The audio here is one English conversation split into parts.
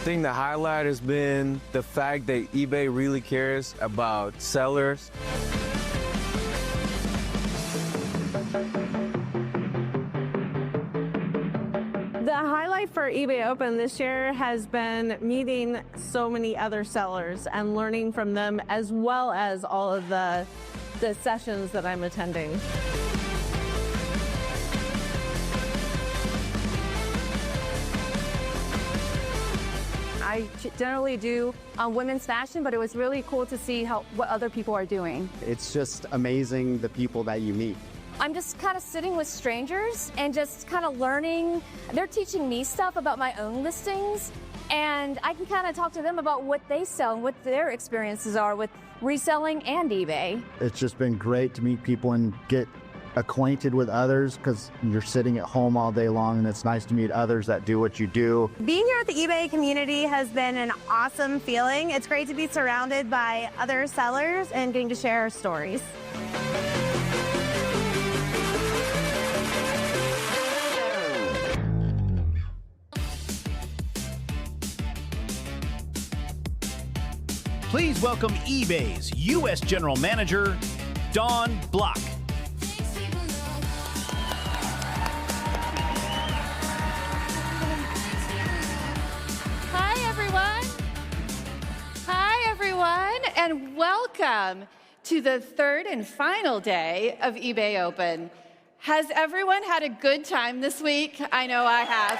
think the highlight has been the fact that eBay really cares about sellers. The highlight for eBay Open this year has been meeting so many other sellers and learning from them, as well as all of the sessions that I'm attending. I generally do women's fashion, but it was really cool to see what other people are doing. It's just amazing the people that you meet. I'm just kind of sitting with strangers and just kind of learning. They're teaching me stuff about my own listings, and I can kind of talk to them about what they sell and what their experiences are with reselling and eBay. It's just been great to meet people and get acquainted with others, because you're sitting at home all day long, and it's nice to meet others that do what you do. Being here at the eBay community has been an awesome feeling. It's great to be surrounded by other sellers and getting to share our stories. Please welcome eBay's U.S. General Manager, Dawn Block. Hi, everyone, and welcome to the third and final day of eBay Open. Has everyone had a good time this week? I know I have.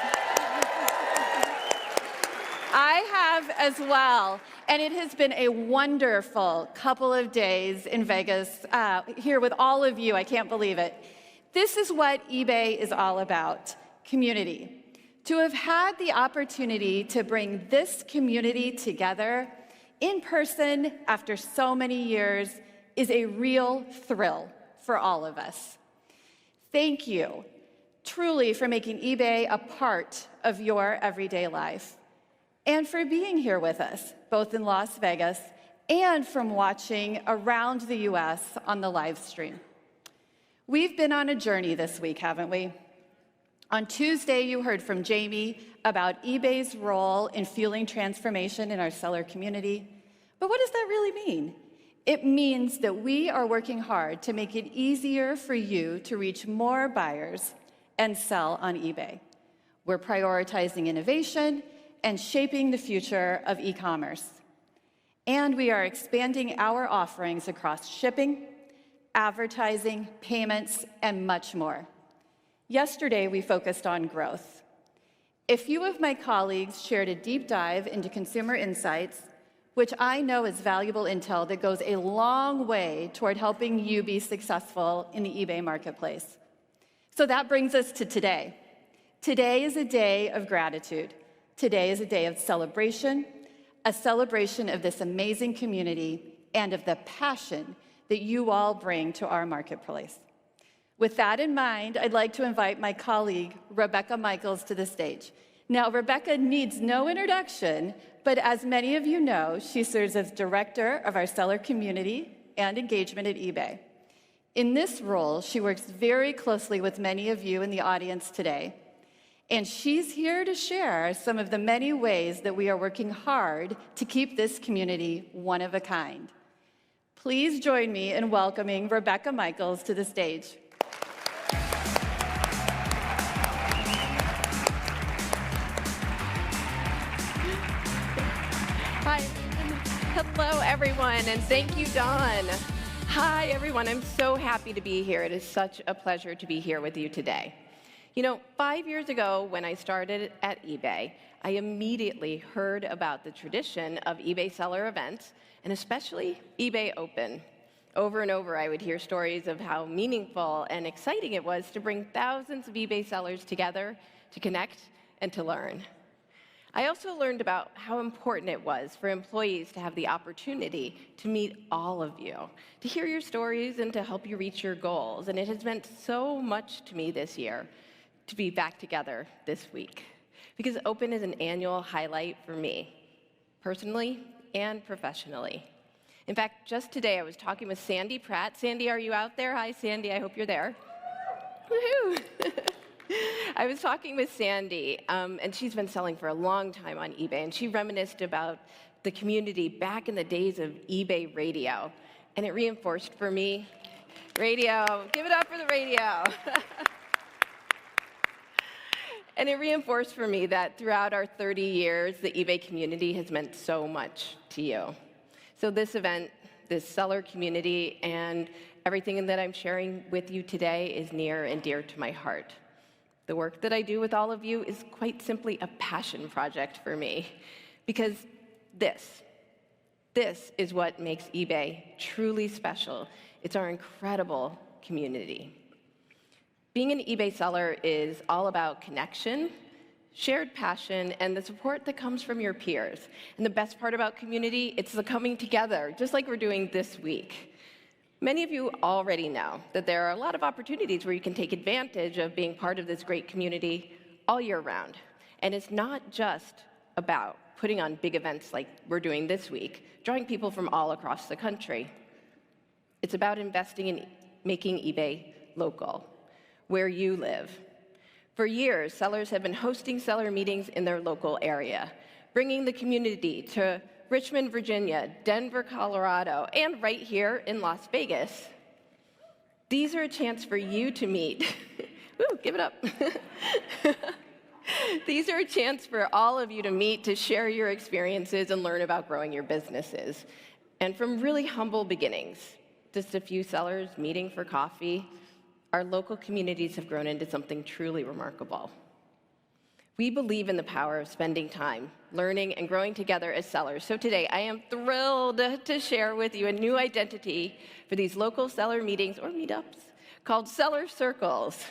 I have as well. And it has been a wonderful couple of days in Vegas here with all of you. I can't believe it. This is what eBay is all about, community. To have had the opportunity to bring this community together in person after so many years is a real thrill for all of us. Thank you, truly, for making eBay a part of your everyday life, and for being here with us, both in Las Vegas and from watching around the US on the live stream. We've been on a journey this week, haven't we? On Tuesday, you heard from Jamie about eBay's role in fueling transformation in our seller community. But what does that really mean? It means that we are working hard to make it easier for you to reach more buyers and sell on eBay. We're prioritizing innovation and shaping the future of e-commerce. And we are expanding our offerings across shipping, advertising, payments, and much more. Yesterday, we focused on growth. A few of my colleagues shared a deep dive into consumer insights, which I know is valuable intel that goes a long way toward helping you be successful in the eBay marketplace. So that brings us to today. Today is a day of gratitude. Today is a day of celebration, a celebration of this amazing community and of the passion that you all bring to our marketplace. With that in mind, I'd like to invite my colleague, Rebecca Michaels, to the stage. Now, Rebecca needs no introduction, but as many of you know, she serves as Director of our Seller Community and Engagement at eBay. In this role, she works very closely with many of you in the audience today, and she's here to share some of the many ways that we are working hard to keep this community one of a kind. Please join me in welcoming Rebecca Michaels to the stage. Hi. Hello, everyone, and thank you, Dawn. Hi, everyone. I'm so happy to be here. It is such a pleasure to be here with you today. You know, 5 years ago, when I started at eBay, I immediately heard about the tradition of eBay seller events, and especially eBay Open. Over and over, I would hear stories of how meaningful and exciting it was to bring thousands of eBay sellers together to connect and to learn. I also learned about how important it was for employees to have the opportunity to meet all of you, to hear your stories and to help you reach your goals. And it has meant so much to me this year to be back together this week, because Open is an annual highlight for me, personally and professionally. In fact, just today I was talking with Sandy Pratt. Sandy, are you out there? Hi, Sandy, I hope you're there. Woohoo! I was talking with Sandy, and she's been selling for a long time on eBay, and she reminisced about the community back in the days of eBay radio, and it reinforced for me, radio, give it up for the radio. And it reinforced for me that throughout our 30 years, the eBay community has meant so much to you. So this event, this seller community, and everything that I'm sharing with you today is near and dear to my heart. The work that I do with all of you is quite simply a passion project for me, because this is what makes eBay truly special. It's our incredible community. Being an eBay seller is all about connection, shared passion, and the support that comes from your peers. And the best part about community, it's the coming together, just like we're doing this week. Many of you already know that there are a lot of opportunities where you can take advantage of being part of this great community all year round. And it's not just about putting on big events like we're doing this week, drawing people from all across the country. It's about investing in making eBay local, where you live. For years, sellers have been hosting seller meetings in their local area, bringing the community to Richmond, Virginia, Denver, Colorado, and right here in Las Vegas. These are a chance for you to meet. Woo, give it up. These are a chance for all of you to meet, to share your experiences and learn about growing your businesses. And from really humble beginnings, just a few sellers meeting for coffee, our local communities have grown into something truly remarkable. We believe in the power of spending time, learning, and growing together as sellers. So today, I am thrilled to share with you a new identity for these local seller meetings or meetups called Seller Circles.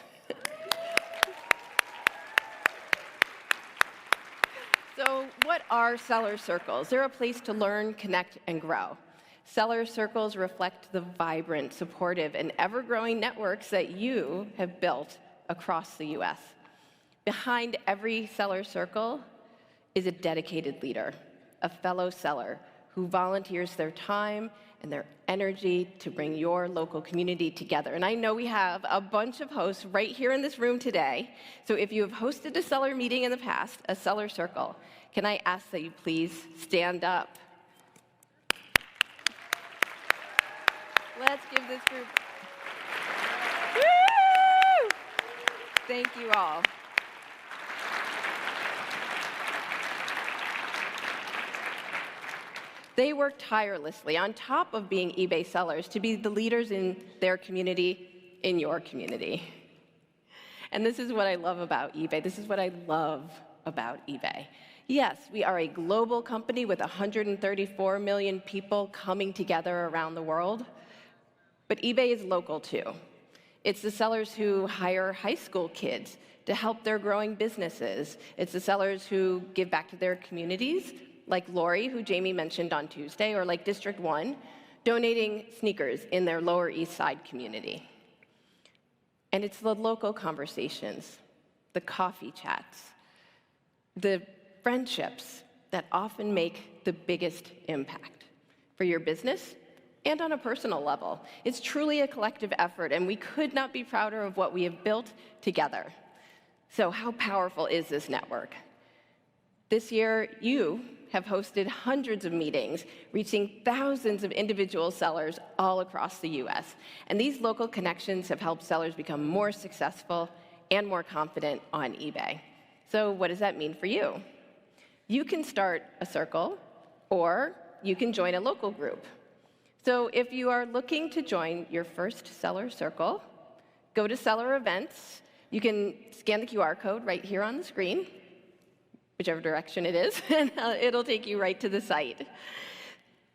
So what are Seller Circles? They're a place to learn, connect, and grow. Seller Circles reflect the vibrant, supportive, and ever-growing networks that you have built across the U.S. Behind every Seller Circle is a dedicated leader, a fellow seller who volunteers their time and their energy to bring your local community together. And I know we have a bunch of hosts right here in this room today. So if you have hosted a seller meeting in the past, a Seller Circle, can I ask that you please stand up? Let's give this group. Woo! Thank you all. They work tirelessly on top of being eBay sellers to be the leaders in their community, in your community. And this is what I love about eBay. This is what I love about eBay. Yes, we are a global company with 134 million people coming together around the world. But eBay is local too. It's the sellers who hire high school kids to help their growing businesses. It's the sellers who give back to their communities, like Lori, who Jamie mentioned on Tuesday, or like District 1, donating sneakers in their Lower East Side community. And it's the local conversations, the coffee chats, the friendships that often make the biggest impact for your business and on a personal level. It's truly a collective effort, and we could not be prouder of what we have built together. So how powerful is this network? This year, you have hosted hundreds of meetings, reaching thousands of individual sellers all across the US. And these local connections have helped sellers become more successful and more confident on eBay. So what does that mean for you? You can start a circle, or you can join a local group. So if you are looking to join your first seller circle, go to Seller Events. You can scan the QR code right here on the screen, whichever direction it is, and it'll take you right to the site.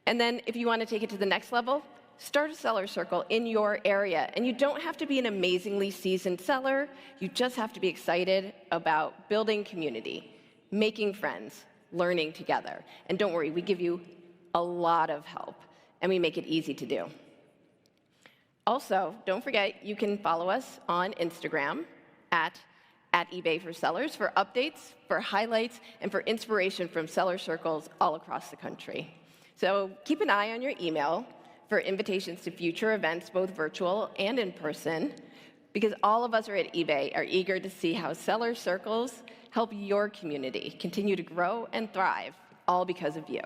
And then if you want to take it to the next level, start a seller circle in your area. And you don't have to be an amazingly seasoned seller. You just have to be excited about building community, making friends, learning together. And don't worry, we give you a lot of help, and we make it easy to do. Also, don't forget, you can follow us on Instagram at eBay for Sellers for updates, for highlights, and for inspiration from seller circles all across the country. So keep an eye on your email for invitations to future events, both virtual and in person. because all of us are at eBay are eager to see how seller circles help your community continue to grow and thrive, all because of you.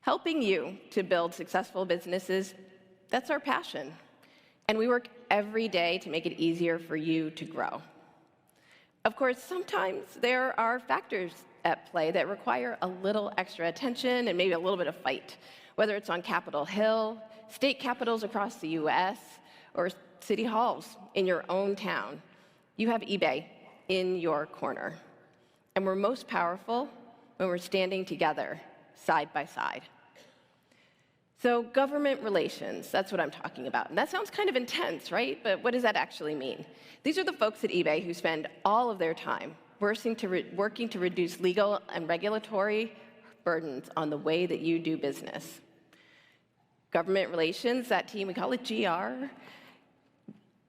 Helping you to build successful businesses, that's our passion. And we work every day to make it easier for you to grow. Of course, sometimes there are factors at play that require a little extra attention and maybe a little bit of fight, whether it's on Capitol Hill, state capitals across the US, or city halls in your own town. You have eBay in your corner. And we're most powerful when we're standing together, side by side. So government relations, that's what I'm talking about. And that sounds kind of intense, right? But what does that actually mean? These are the folks at eBay who spend all of their time working to reduce legal and regulatory burdens on the way that you do business. Government relations, that team, we call it GR.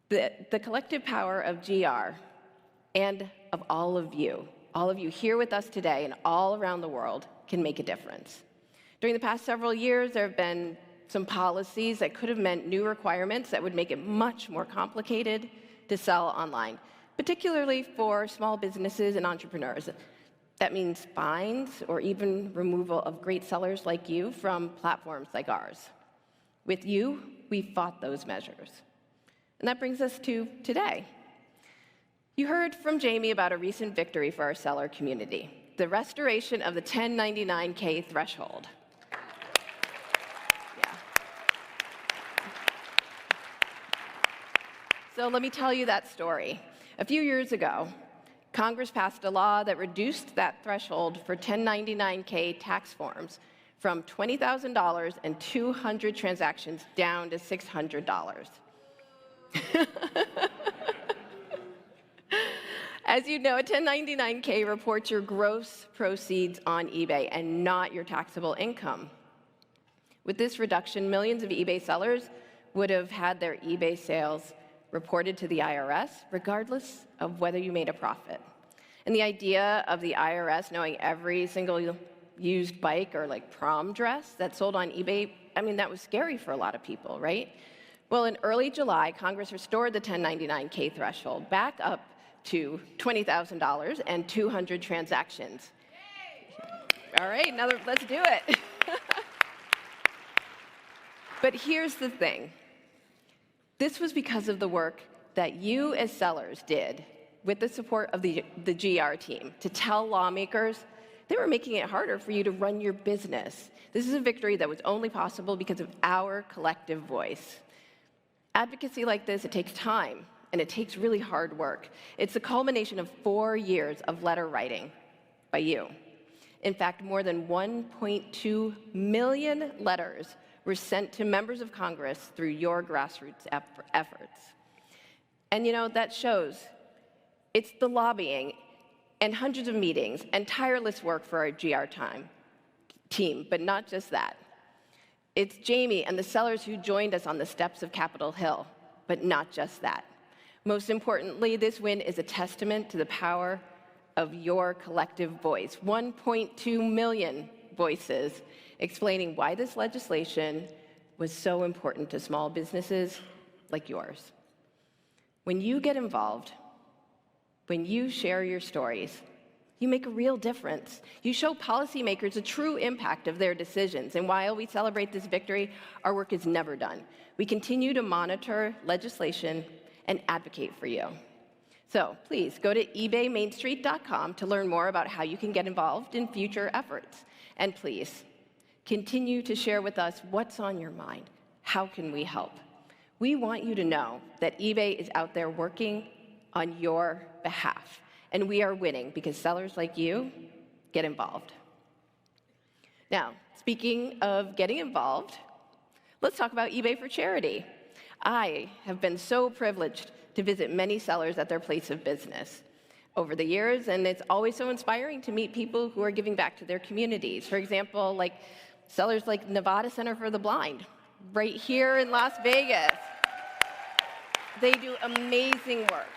The collective power of GR and of all of you here with us today and all around the world can make a difference. During the past several years, there have been some policies that could have meant new requirements that would make it much more complicated to sell online, particularly for small businesses and entrepreneurs. That means fines or even removal of great sellers like you from platforms like ours. With you, we fought those measures. And that brings us to today. You heard from Jamie about a recent victory for our seller community, the restoration of the 1099K threshold. So let me tell you that story. A few years ago, Congress passed a law that reduced that threshold for 1099K tax forms from $20,000 and 200 transactions down to $600. As you know, a 1099K reports your gross proceeds on eBay and not your taxable income. With this reduction, millions of eBay sellers would have had their eBay sales reported to the IRS, regardless of whether you made a profit. And the idea of the IRS knowing every single used bike or like prom dress that's sold on eBay, I mean, that was scary for a lot of people, right? Well, in early July, Congress restored the 1099K threshold back up to $20,000 and 200 transactions. All right, now let's do it. But here's the thing. This was because of the work that you as sellers did with the support of the GR team to tell lawmakers they were making it harder for you to run your business. This is a victory that was only possible because of our collective voice. Advocacy like this, it takes time, and it takes really hard work. It's the culmination of 4 years of letter writing by you. In fact, more than 1.2 million letters were sent to members of Congress through your grassroots efforts. And you know, that shows it's the lobbying and hundreds of meetings and tireless work for our GR team, but not just that. It's Jamie and the sellers who joined us on the steps of Capitol Hill, but not just that. Most importantly, this win is a testament to the power of your collective voice. 1.2 million voices explaining why this legislation was so important to small businesses like yours. When you get involved, when you share your stories, you make a real difference. You show policymakers the true impact of their decisions. And while we celebrate this victory, our work is never done. We continue to monitor legislation and advocate for you. So please go to ebaymainstreet.com to learn more about how you can get involved in future efforts. And please, continue to share with us what's on your mind. How can we help? We want you to know that eBay is out there working on your behalf. And we are winning because sellers like you get involved. Now, speaking of getting involved, let's talk about eBay for charity. I have been so privileged to visit many sellers at their place of business over the years, and it's always so inspiring to meet people who are giving back to their communities. For example, like sellers like Nevada Center for the Blind, right here in Las Vegas. They do amazing work.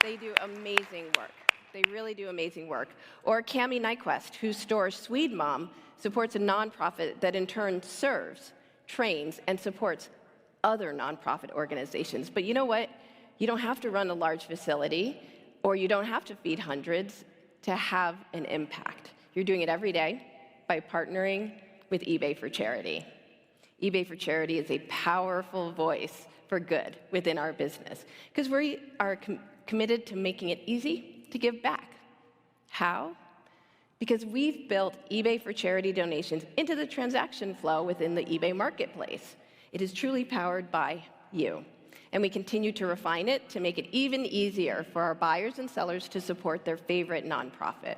They do amazing work. They really do amazing work. Or Cami Nyquist, whose store Swede Mom supports a nonprofit that in turn serves, trains, and supports other nonprofit organizations. But you know what? You don't have to run a large facility, or you don't have to feed hundreds to have an impact. You're doing it every day by partnering with eBay for Charity. eBay for Charity is a powerful voice for good within our business because we are committed to making it easy to give back. How? Because we've built eBay for Charity donations into the transaction flow within the eBay marketplace. It is truly powered by you. And we continue to refine it to make it even easier for our buyers and sellers to support their favorite nonprofit.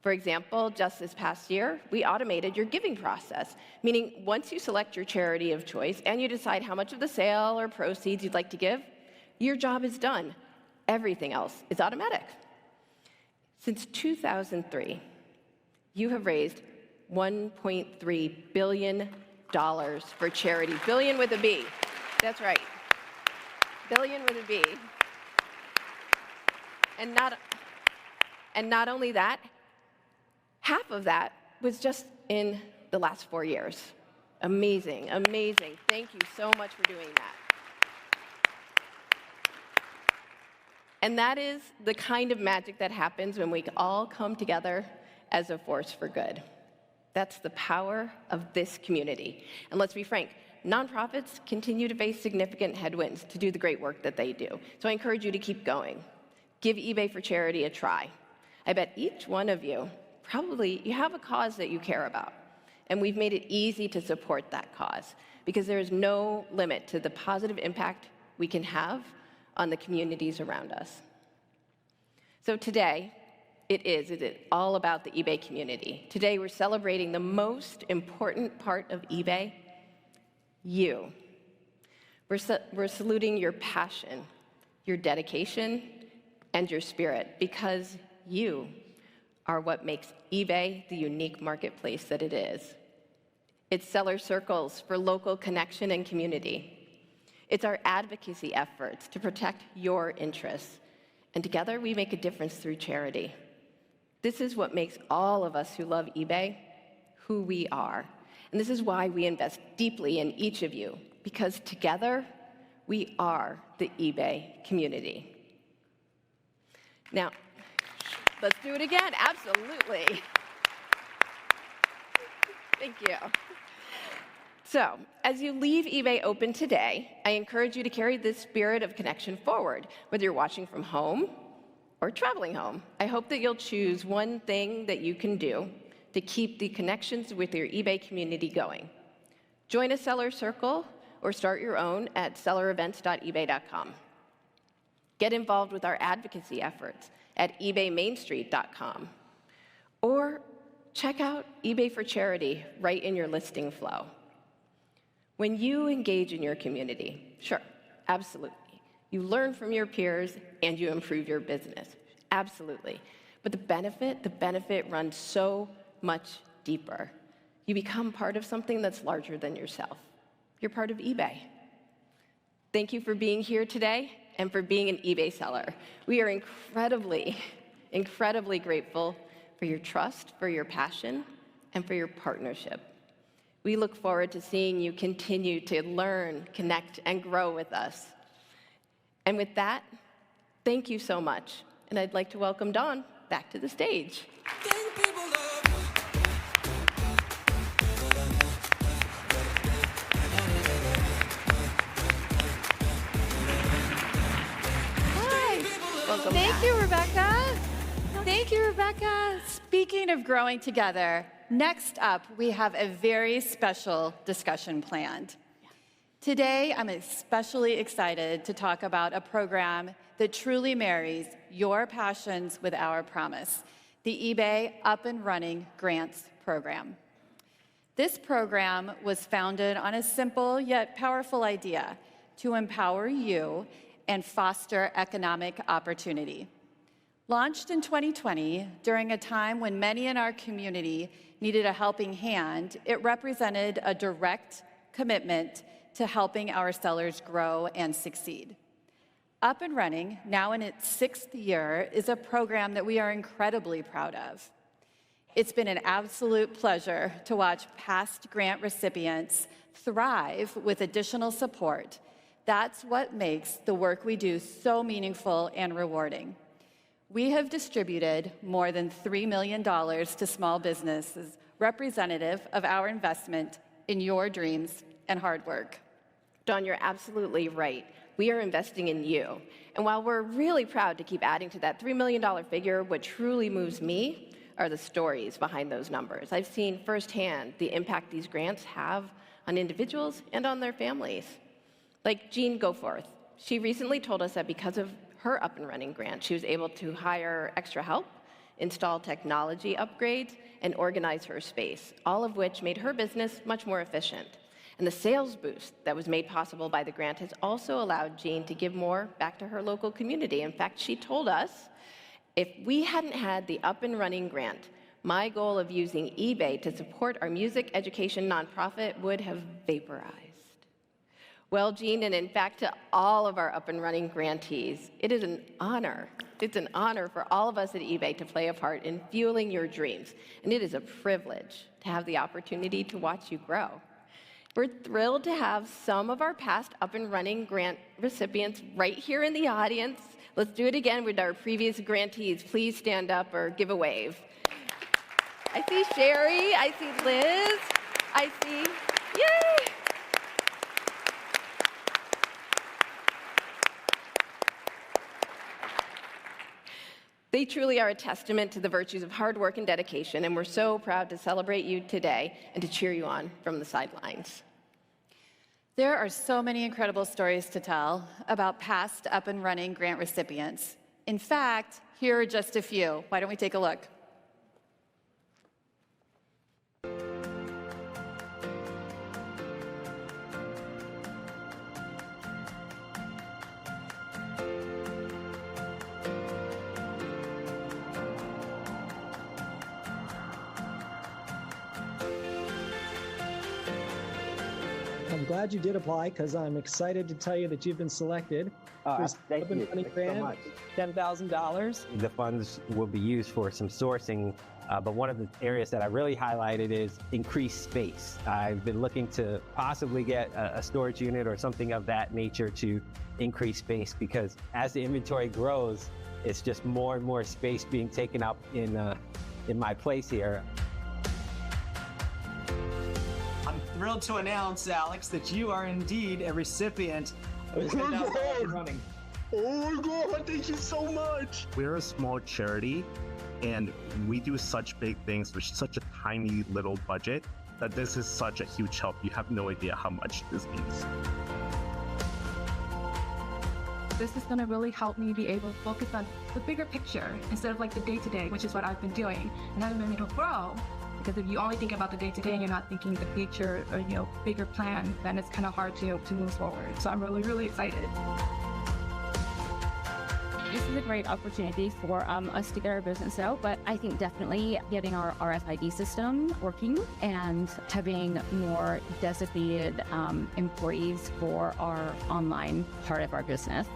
For example, just this past year, we automated your giving process, meaning once you select your charity of choice and you decide how much of the sale or proceeds you'd like to give, your job is done. Everything else is automatic. Since 2003, you have raised $1.3 billion for charity. Billion with a B. That's right. Billion with a B. And not only that, half of that was just in the last 4 years. Amazing, amazing. Thank you so much for doing that. And that is the kind of magic that happens when we all come together as a force for good. That's the power of this community. And let's be frank, nonprofits continue to face significant headwinds to do the great work that they do. So I encourage you to keep going. Give eBay for Charity a try. I bet each one of you, probably you have a cause that you care about. And we've made it easy to support that cause because there is no limit to the positive impact we can have on the communities around us. So today, it is all about the eBay community. Today, we're celebrating the most important part of eBay, you. We're saluting your passion, your dedication, and your spirit, because you are what makes eBay the unique marketplace that it is. It's seller circles for local connection and community. It's our advocacy efforts to protect your interests. And together, we make a difference through charity. This is what makes all of us who love eBay who we are. And this is why we invest deeply in each of you, because together, we are the eBay community. Now, let's do it again. Absolutely. Thank you. So, as you leave eBay open today, I encourage you to carry this spirit of connection forward, whether you're watching from home or traveling home. I hope that you'll choose one thing that you can do to keep the connections with your eBay community going. Join a seller circle or start your own at sellerevents.ebay.com. Get involved with our advocacy efforts at ebaymainstreet.com. Or check out eBay for Charity right in your listing flow. When you engage in your community, sure, absolutely, you learn from your peers and you improve your business, absolutely. But the benefit runs so much deeper. You become part of something that's larger than yourself. You're part of eBay. Thank you for being here today and for being an eBay seller. We are incredibly, incredibly grateful for your trust, for your passion, and for your partnership. We look forward to seeing you continue to learn, connect, and grow with us. And with that, thank you so much. And I'd like to welcome Dawn back to the stage. Welcome Thank back. you, Rebecca. Thank you, Rebecca. Speaking of growing together, next up, we have a very special discussion planned. Today, I'm especially excited to talk about a program that truly marries your passions with our promise, the eBay Up and Running Grants Program. This program was founded on a simple yet powerful idea to empower you and foster economic opportunity. Launched in 2020, during a time when many in our community needed a helping hand, it represented a direct commitment to helping our sellers grow and succeed. Up and Running, now in its 6th year, is a program that we are incredibly proud of. it's been an absolute pleasure to watch past grant recipients thrive with additional support. That's what makes the work we do so meaningful and rewarding. We have distributed more than $3 million to small businesses, representative of our investment in your dreams and hard work. Dawn, you're absolutely right. We are investing in you. And while we're really proud to keep adding to that $3 million figure, what truly moves me are the stories behind those numbers. I've seen firsthand the impact these grants have on individuals and on their families. Like Jean Goforth. She recently told us that because of her up and running grant, she was able to hire extra help, install technology upgrades, and organize her space, all of which made her business much more efficient. And the sales boost that was made possible by the grant has also allowed Jean to give more back to her local community. In fact, she told us, if we hadn't had the up and running grant, my goal of using eBay to support our music education nonprofit would have vaporized. Well, Jean, and in fact to all of our up and running grantees, it is an honor. It's an honor for all of us at eBay to play a part in fueling your dreams. And it is a privilege to have the opportunity to watch you grow. We're thrilled to have some of our past up and running grant recipients right here in the audience. Let's do it again with our previous grantees. Please stand up or give a wave. I see Sherry, I see Liz, I see, yay! They truly are a testament to the virtues of hard work and dedication, and we're so proud to celebrate you today and to cheer you on from the sidelines. There are so many incredible stories to tell about past up and running grant recipients. In fact, here are just a few. Why don't we take a look? I'm glad you did apply because I'm excited to tell you that you've been selected for Thank you so much. $10,000. The funds will be used for some sourcing, but one of the areas that I really highlighted is increased space. I've been looking to possibly get a storage unit or something of that nature to increase space, because as the inventory grows, it's just more and more space being taken up in my place here. I'm thrilled to announce, Alex, that you are indeed a recipient of the $10,000 running. Oh my God, thank you so much. We're a small charity and we do such big things with such a tiny little budget that this is such a huge help. You have no idea how much this means. This is going to really help me be able to focus on the bigger picture instead of like the day-to-day, which is what I've been doing. And I've been able to grow, because if you only think about the day-to-day and you're not thinking the future or, bigger plan, then it's kind of hard to move forward. So I'm really, really excited. This is a great opportunity for us to get our business out, but I think definitely getting our RFID system working and having more designated employees for our online part of our business.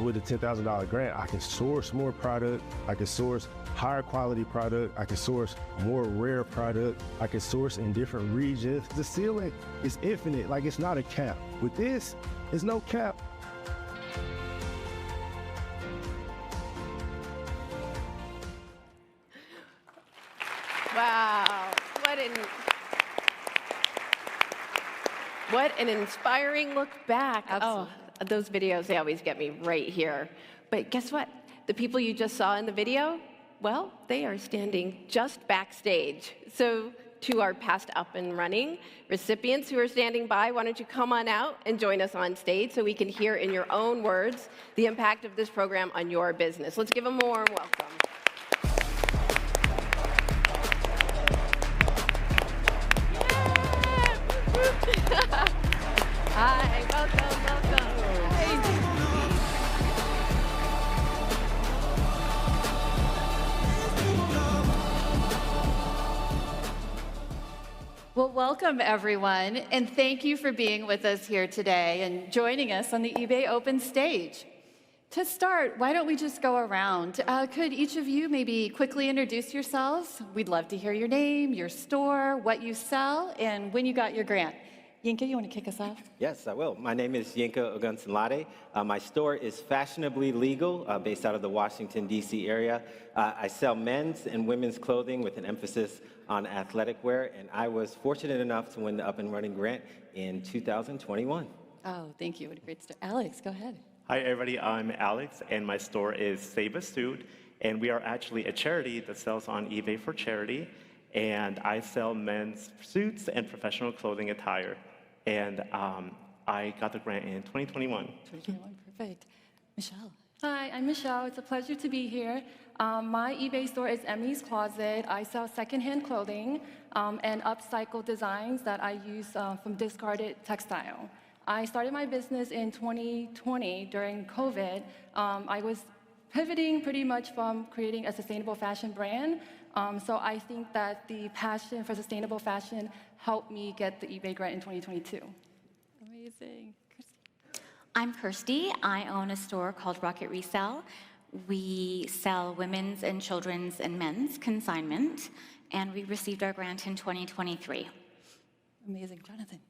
With the $10,000 grant, I can source more product, I can source higher quality product, I can source more rare product, I can source in different regions. The ceiling is infinite, like it's not a cap. With this, there's no cap. Wow, what an inspiring look back. Absolutely. Oh, those videos, they always get me right here. But guess what? The people you just saw in the video, well, they are standing just backstage. So to our past up and running recipients who are standing by, why don't you come on out and join us on stage so we can hear in your own words the impact of this program on your business. Let's give them a warm welcome. Hi, welcome. Well, welcome everyone, and thank you for being with us here today and joining us on the eBay Open stage. To start, why don't we just go around? Could each of you maybe quickly introduce yourselves? We'd love to hear your name, your store, what you sell, and when you got your grant. Yinka, you want to kick us off? Yes, I will. My name is Yinka Ogunsanlade. My store is fashionably legal, based out of the Washington, D.C. area. I sell men's and women's clothing with an emphasis on athletic wear, and I was fortunate enough to win the Up and Running grant in 2021. Oh, thank you. What a great story. Alex, go ahead. Hi, everybody. I'm Alex, and my store is Save a Suit, and we are actually a charity that sells on eBay for charity, and I sell men's suits and professional clothing attire, and I got the grant in 2021. 2021, perfect. Michelle. Hi, I'm Michelle. It's a pleasure to be here. My eBay store is Emmy's Closet. I sell secondhand clothing and upcycled designs that I use from discarded textile. I started my business in 2020 during COVID. I was pivoting pretty much from creating a sustainable fashion brand. So I think that the passion for sustainable fashion helped me get the eBay grant in 2022. Amazing. I'm Kirsty. I own a store called Rocket Resell. We sell women's and children's and men's consignment, and we received our grant in 2023. Amazing. Jonathan.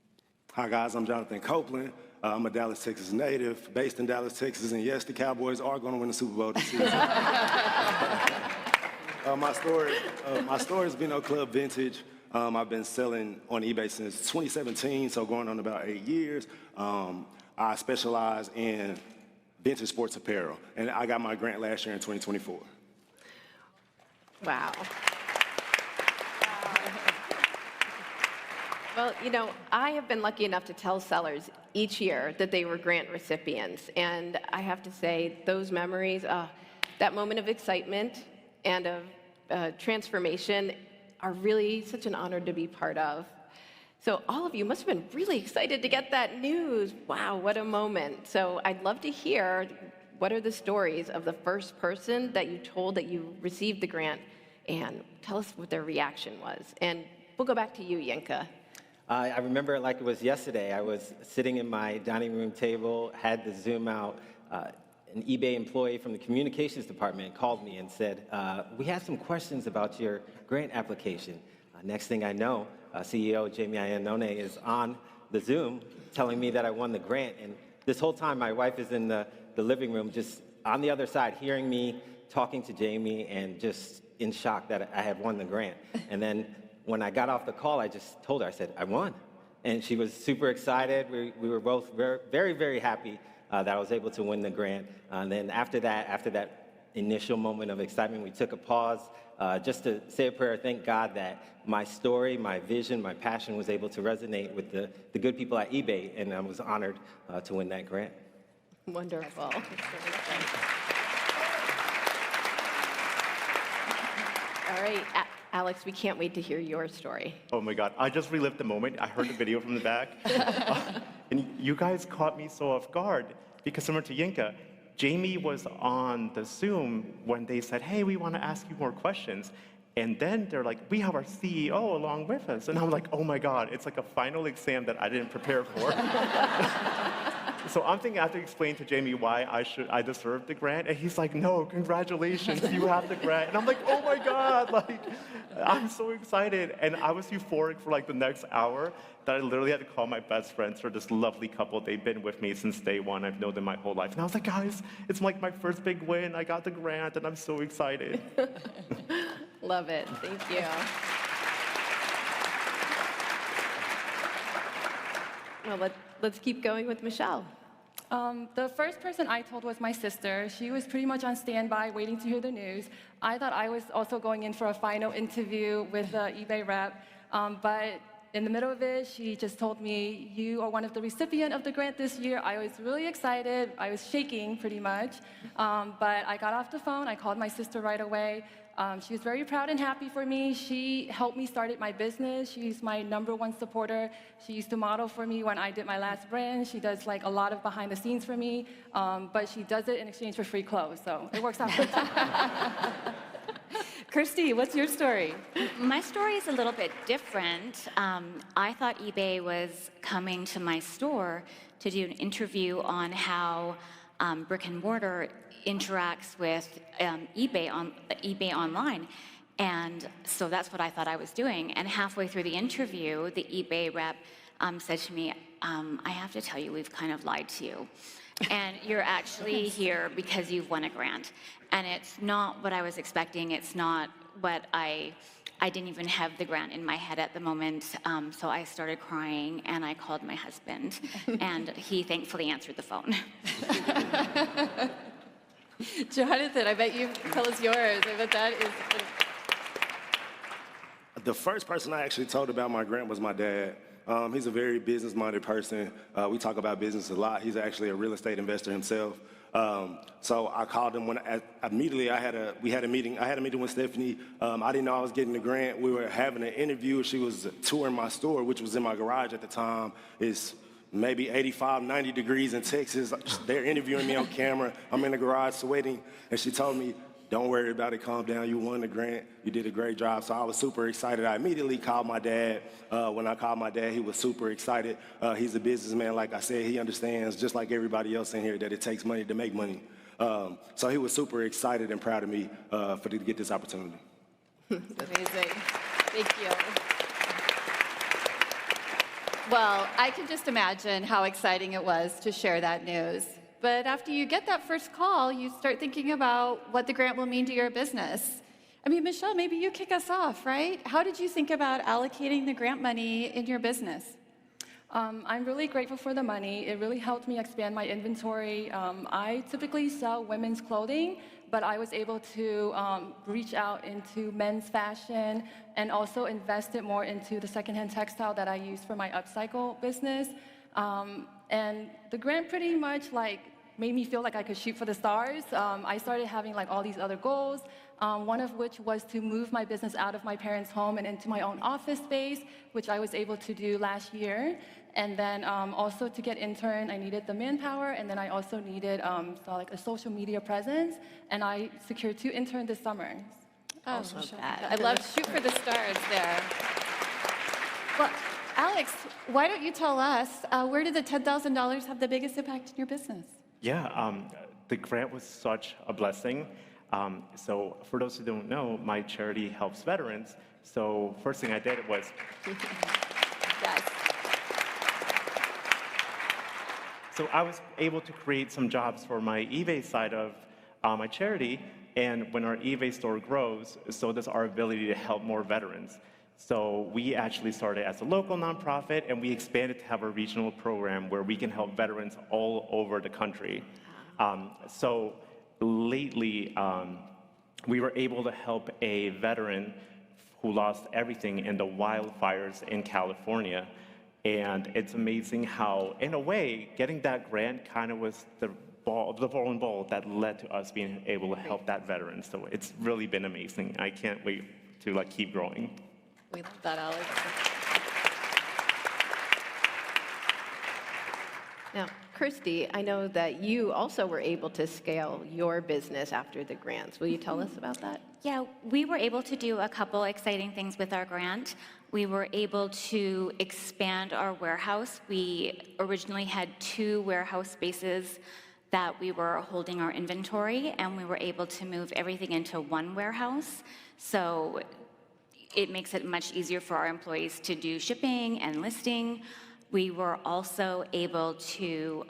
Hi guys, I'm Jonathan Copeland. I'm a Dallas, Texas native, based in Dallas, Texas, and yes, the Cowboys are going to win the Super Bowl this season. My store is Vino Club Vintage. I've been selling on eBay since 2017, so going on about 8 years. I specialize in vintage sports apparel, and I got my grant last year in 2024. Wow. Well, you know, I have been lucky enough to tell sellers each year that they were grant recipients. And I have to say, those memories, that moment of excitement and of transformation are really such an honor to be part of. So all of you must have been really excited to get that news. Wow, what a moment. So I'd love to hear, what are the stories of the first person that you told that you received the grant, and tell us what their reaction was. And we'll go back to you, Yinka. I remember it like it was yesterday. I was sitting in my dining room table, had the Zoom out. An eBay employee from the communications department called me and said, we have some questions about your grant application. Next thing I know, CEO Jamie Iannone is on the Zoom telling me that I won the grant. And this whole time, my wife is in the living room, just on the other side, hearing me talking to Jamie and just in shock that I had won the grant. And then when I got off the call, I just told her, I said, I won. And she was super excited. We were both very, very happy that I was able to win the grant. And then after that initial moment of excitement, we took a pause just to say a prayer, thank God that my story, my vision, my passion was able to resonate with the good people at eBay, and I was honored to win that grant. Wonderful. All right, Alex, we can't wait to hear your story. Oh my God, I just relived the moment. I heard the video from the back. And you guys caught me so off guard because similar to Yinka, Jamie was on the Zoom when they said, hey, we want to ask you more questions. And then they're like, we have our CEO along with us. And I'm like, oh my God, it's like a final exam that I didn't prepare for. So I'm thinking I have to explain to Jamie why I deserve the grant. And he's like, no, congratulations, you have the grant. And I'm like, oh my God, like, I'm so excited. And I was euphoric for like the next hour that I literally had to call my best friends for this lovely couple. They've been with me since day one. I've known them my whole life. And I was like, guys, it's like my first big win. I got the grant and I'm so excited. Love it, thank you. Well, let's keep going with Michelle. The first person I told was my sister. She was pretty much on standby, waiting to hear the news. I thought I was also going in for a final interview with the eBay rep, but in the middle of it, she just told me, you are one of the recipients of the grant this year. I was really excited. I was shaking pretty much, but I got off the phone. I called my sister right away. She was very proud and happy for me. She helped me start my business. She's my #1 supporter. She used to model for me when I did my last brand. She does like a lot of behind the scenes for me, but she does it in exchange for free clothes, so it works out good. Kirsty, what's your story? My story is a little bit different. I thought eBay was coming to my store to do an interview on how brick and mortar interacts with eBay online. And so that's what I thought I was doing. And halfway through the interview, the eBay rep said to me, I have to tell you, we've kind of lied to you. And you're actually here because you've won a grant. And it's not what I was expecting. It's not what I didn't even have the grant in my head at the moment. So I started crying and I called my husband and he thankfully answered the phone. Jonathan, I bet you tell us yours. I bet that is. The first person I actually told about my grant was my dad. He's a very business-minded person. We talk about business a lot. He's actually a real estate investor himself. So I called him when immediately we had a meeting. I had a meeting with Stephanie. I didn't know I was getting the grant. We were having an interview. She was touring my store, which was in my garage at the time. It's maybe 85, 90 degrees in Texas. They're interviewing me on camera. I'm in the garage sweating, and she told me, "Don't worry about it, calm down. You won the grant. You did a great job." So I was super excited. I immediately called my dad. When I called my dad, he was super excited. He's a businessman, like I said. He understands, just like everybody else in here, that it takes money to make money. So he was super excited and proud of me to get this opportunity. Amazing. Thank you. Well, I can just imagine how exciting it was to share that news. But after you get that first call, you start thinking about what the grant will mean to your business. I mean, Michelle, maybe you kick us off, right? How did you think about allocating the grant money in your business? I'm really grateful for the money. It really helped me expand my inventory. I typically sell women's clothing, but I was able to reach out into men's fashion and also invest it more into the secondhand textile that I use for my upcycle business. And the grant pretty much made me feel like I could shoot for the stars. I started having all these other goals, one of which was to move my business out of my parents' home and into my own office space, which I was able to do last year. And then also to get intern, I needed the manpower, and then I also needed a social media presence, and I secured 2 interns this summer. Oh, I love shoot for the stars there. Well, Alex, why don't you tell us, where did the $10,000 have the biggest impact in your business? Yeah, the grant was such a blessing. So for those who don't know, my charity helps veterans. So first thing I did was... Yes. So I was able to create some jobs for my eBay side of my charity, and when our eBay store grows, so does our ability to help more veterans. So we actually started as a local nonprofit, and we expanded to have a regional program where we can help veterans all over the country. So lately, we were able to help a veteran who lost everything in the wildfires in California. And it's amazing how, in a way, getting that grant kind of was the ball that led to us being able to help that veteran. So it's really been amazing. I can't wait to keep growing. We love that, Alex. Now, Kirsty, I know that you also were able to scale your business after the grants. Will you tell us about that? Yeah, we were able to do a couple exciting things with our grant. We were able to expand our warehouse. We originally had 2 warehouse spaces that we were holding our inventory, and we were able to move everything into 1 warehouse. So it makes it much easier for our employees to do shipping and listing. We were also able to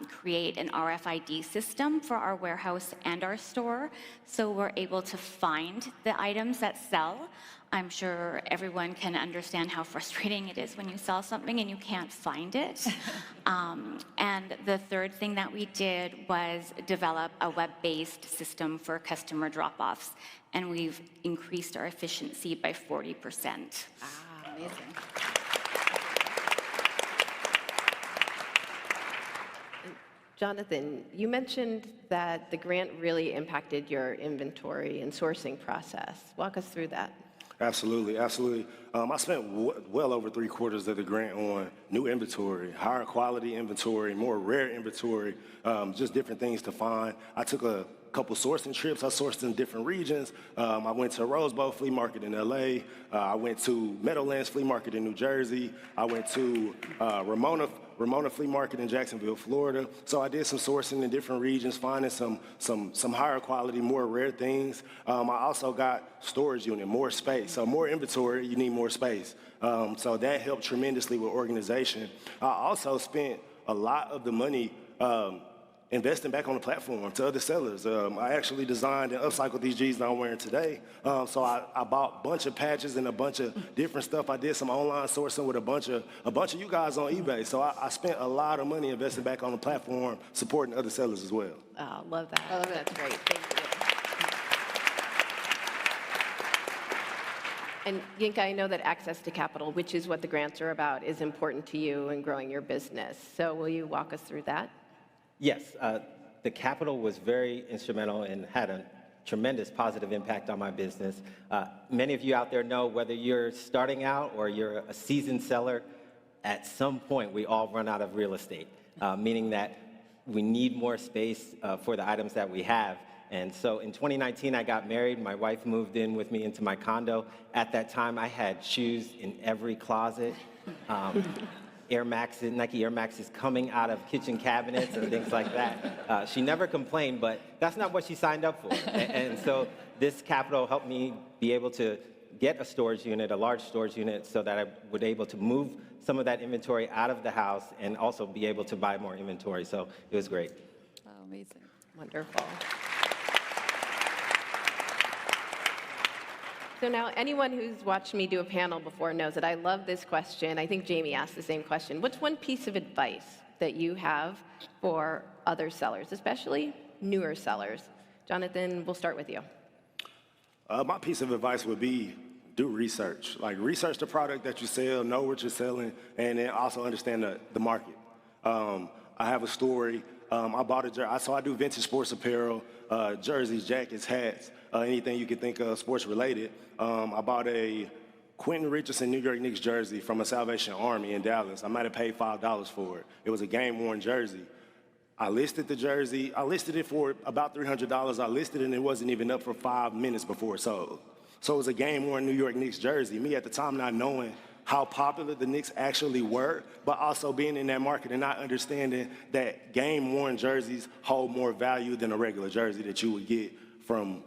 create an RFID system for our warehouse and our store, so we're able to find the items that sell. I'm sure everyone can understand how frustrating it is when you sell something and you can't find it. And the third thing that we did was develop a web-based system for customer drop-offs, and we've increased our efficiency by 40%. Amazing. Jonathan, you mentioned that the grant really impacted your inventory and sourcing process. Walk us through that. Absolutely, absolutely. I spent well over 3/4 of the grant on new inventory, higher quality inventory, more rare inventory, just different things to find. I took couple sourcing trips. I sourced in different regions. I went to Rose Bowl Flea Market in LA. I went to Meadowlands Flea Market in New Jersey. I went to Ramona Flea Market in Jacksonville, Florida. So I did some sourcing in different regions, finding some higher quality, more rare things. I also got storage unit, more space. So more inventory, you need more space. So that helped tremendously with organization. I also spent a lot of the money investing back on the platform to other sellers. I actually designed and upcycled these jeans that I'm wearing today. So I bought a bunch of patches and a bunch of different stuff. I did some online sourcing with a bunch of you guys on eBay. So I spent a lot of money investing back on the platform, supporting other sellers as well. Oh, love that. Oh, that's great. Thank you. And Yinka, I know that access to capital, which is what the grants are about, is important to you in growing your business. So will you walk us through that? Yes, the capital was very instrumental and had a tremendous positive impact on my business. Many of you out there know, whether you're starting out or you're a seasoned seller, at some point we all run out of real estate, meaning that we need more space for the items that we have. And so in 2019, I got married. My wife moved in with me into my condo. At that time, I had shoes in every closet. Air Maxes, Nike Air Maxes coming out of kitchen cabinets and things like that. She never complained, but that's not what she signed up for. And so this capital helped me be able to get a storage unit, a large storage unit, so that I would be able to move some of that inventory out of the house and also be able to buy more inventory. So it was great. Oh, amazing. Wonderful. So now anyone who's watched me do a panel before knows that I love this question. I think Jamie asked the same question. What's one piece of advice that you have for other sellers, especially newer sellers? Jonathan, we'll start with you. My piece of advice would be do research. Like, research the product that you sell, know what you're selling, and then also understand the market. I have a story. I bought a jersey. So I do vintage sports apparel, jerseys, jackets, hats, anything you can think of sports related. I bought a Quentin Richardson New York Knicks jersey from a Salvation Army in Dallas. I might have paid $5 for it. It was a game-worn jersey. I listed the jersey. I listed it for about $300. I listed it, and it wasn't even up for 5 minutes before it sold. So it was a game-worn New York Knicks jersey. Me at the time not knowing how popular the Knicks actually were, but also being in that market and not understanding that game-worn jerseys hold more value than a regular jersey that you would get from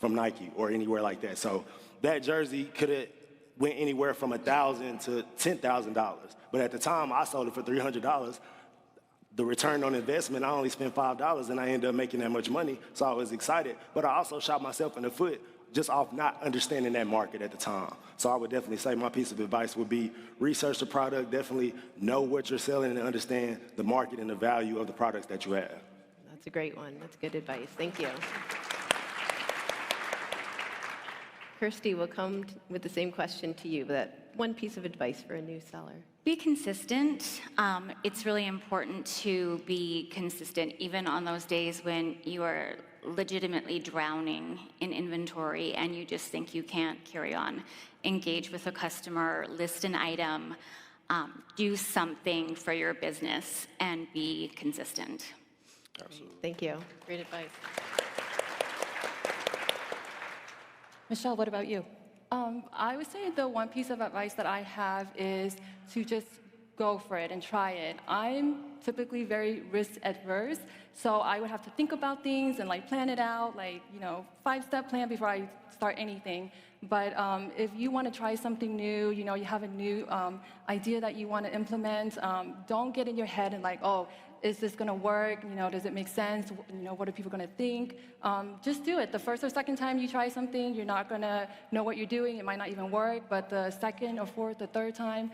Nike or anywhere like that. So that jersey could have went anywhere from $1,000 to $10,000. But at the time, I sold it for $300. The return on investment, I only spent $5, and I ended up making that much money, so I was excited. But I also shot myself in the foot just off not understanding that market at the time. So I would definitely say my piece of advice would be research the product, definitely know what you're selling and understand the market and the value of the products that you have. That's a great one. That's good advice. Thank you. Kirsty, will come with the same question to you, but one piece of advice for a new seller. Be consistent. It's really important to be consistent even on those days when you are legitimately drowning in inventory and you just think you can't carry on. Engage with a customer, list an item, do something for your business, and be consistent. Absolutely. Thank you. Great advice. Michelle, what about you? I would say the one piece of advice that I have is to just go for it and try it. I'm typically very risk adverse, so I would have to think about things and plan it out, 5-step plan before I start anything. But if you want to try something new, you have a new idea that you want to implement, don't get in your head and oh, is this going to work? Does it make sense? What are people going to think? Just do it. The first or second time you try something, you're not going to know what you're doing. It might not even work. But the second or fourth or third time,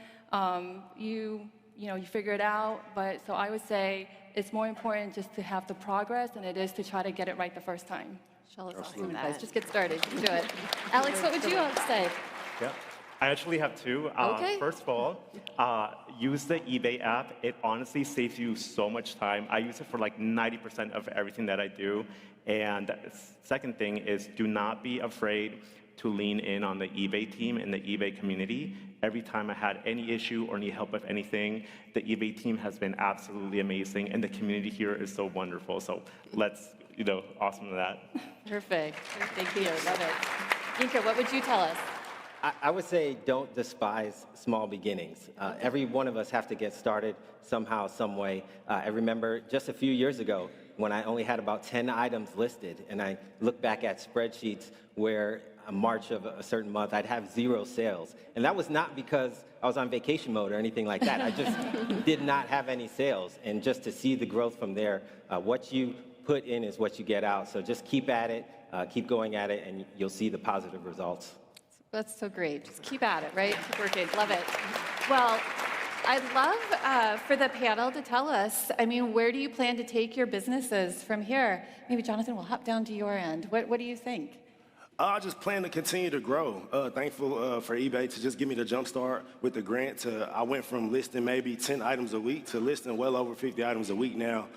you figure it out. But so I would say it's more important just to have the progress than it is to try to get it right the first time. Michelle is awesome advice. Just get started. Do it. Alex, what would you have to say? Yeah. I actually have two. Okay. First of all, use the eBay app. It honestly saves you so much time. I use it for 90% of everything that I do. And second thing is, do not be afraid to lean in on the eBay team and the eBay community. Every time I had any issue or need help with anything, the eBay team has been absolutely amazing, and the community here is so wonderful. So let's awesome to that. Perfect. Thank you. Love it. Inka, what would you tell us? I would say don't despise small beginnings. Every one of us have to get started somehow, some way. I remember just a few years ago when I only had about 10 items listed, and I look back at spreadsheets where March of a certain month, I'd have 0 sales. And that was not because I was on vacation mode or anything like that. I just did not have any sales. And just to see the growth from there, what you put in is what you get out. So just keep at it, keep going at it, and you'll see the positive results. That's so great. Just keep at it, right? Keep working. Love it. Well, I'd love for the panel to tell us, where do you plan to take your businesses from here? Maybe Jonathan, we'll hop down to your end. What do you think? I just plan to continue to grow. Thankful for eBay to just give me the jump start with the grant. I went from listing maybe 10 items a week to listing well over 50 items a week now.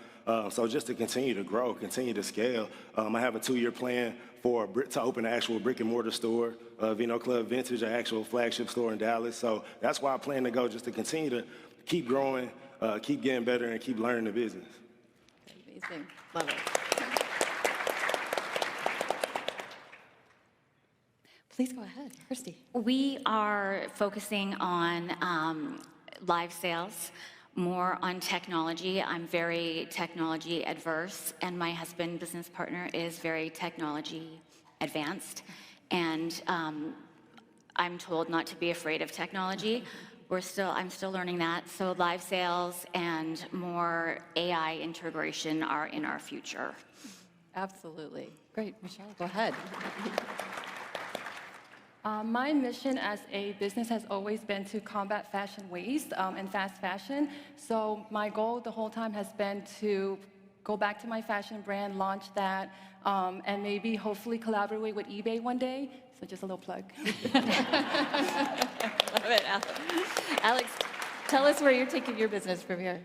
So just to continue to grow, continue to scale. I have a 2-year plan to open an actual brick and mortar store, Vino Club Vintage, an actual flagship store in Dallas. So that's why I plan to go, just to continue to keep growing, keep getting better, and keep learning the business. Amazing. Love it. Please go ahead, Christy. We are focusing on live sales, more on technology. I'm very technology adverse, and my husband, business partner, is very technology advanced. And I'm told not to be afraid of technology. I'm still learning that. So live sales and more AI integration are in our future. Absolutely. Great. Michelle, go ahead. My mission as a business has always been to combat fashion waste and fast fashion. So my goal the whole time has been to go back to my fashion brand, launch that, and maybe hopefully collaborate with eBay one day. So just a little plug. Love it, Alex. Alex, tell us where you're taking your business from here.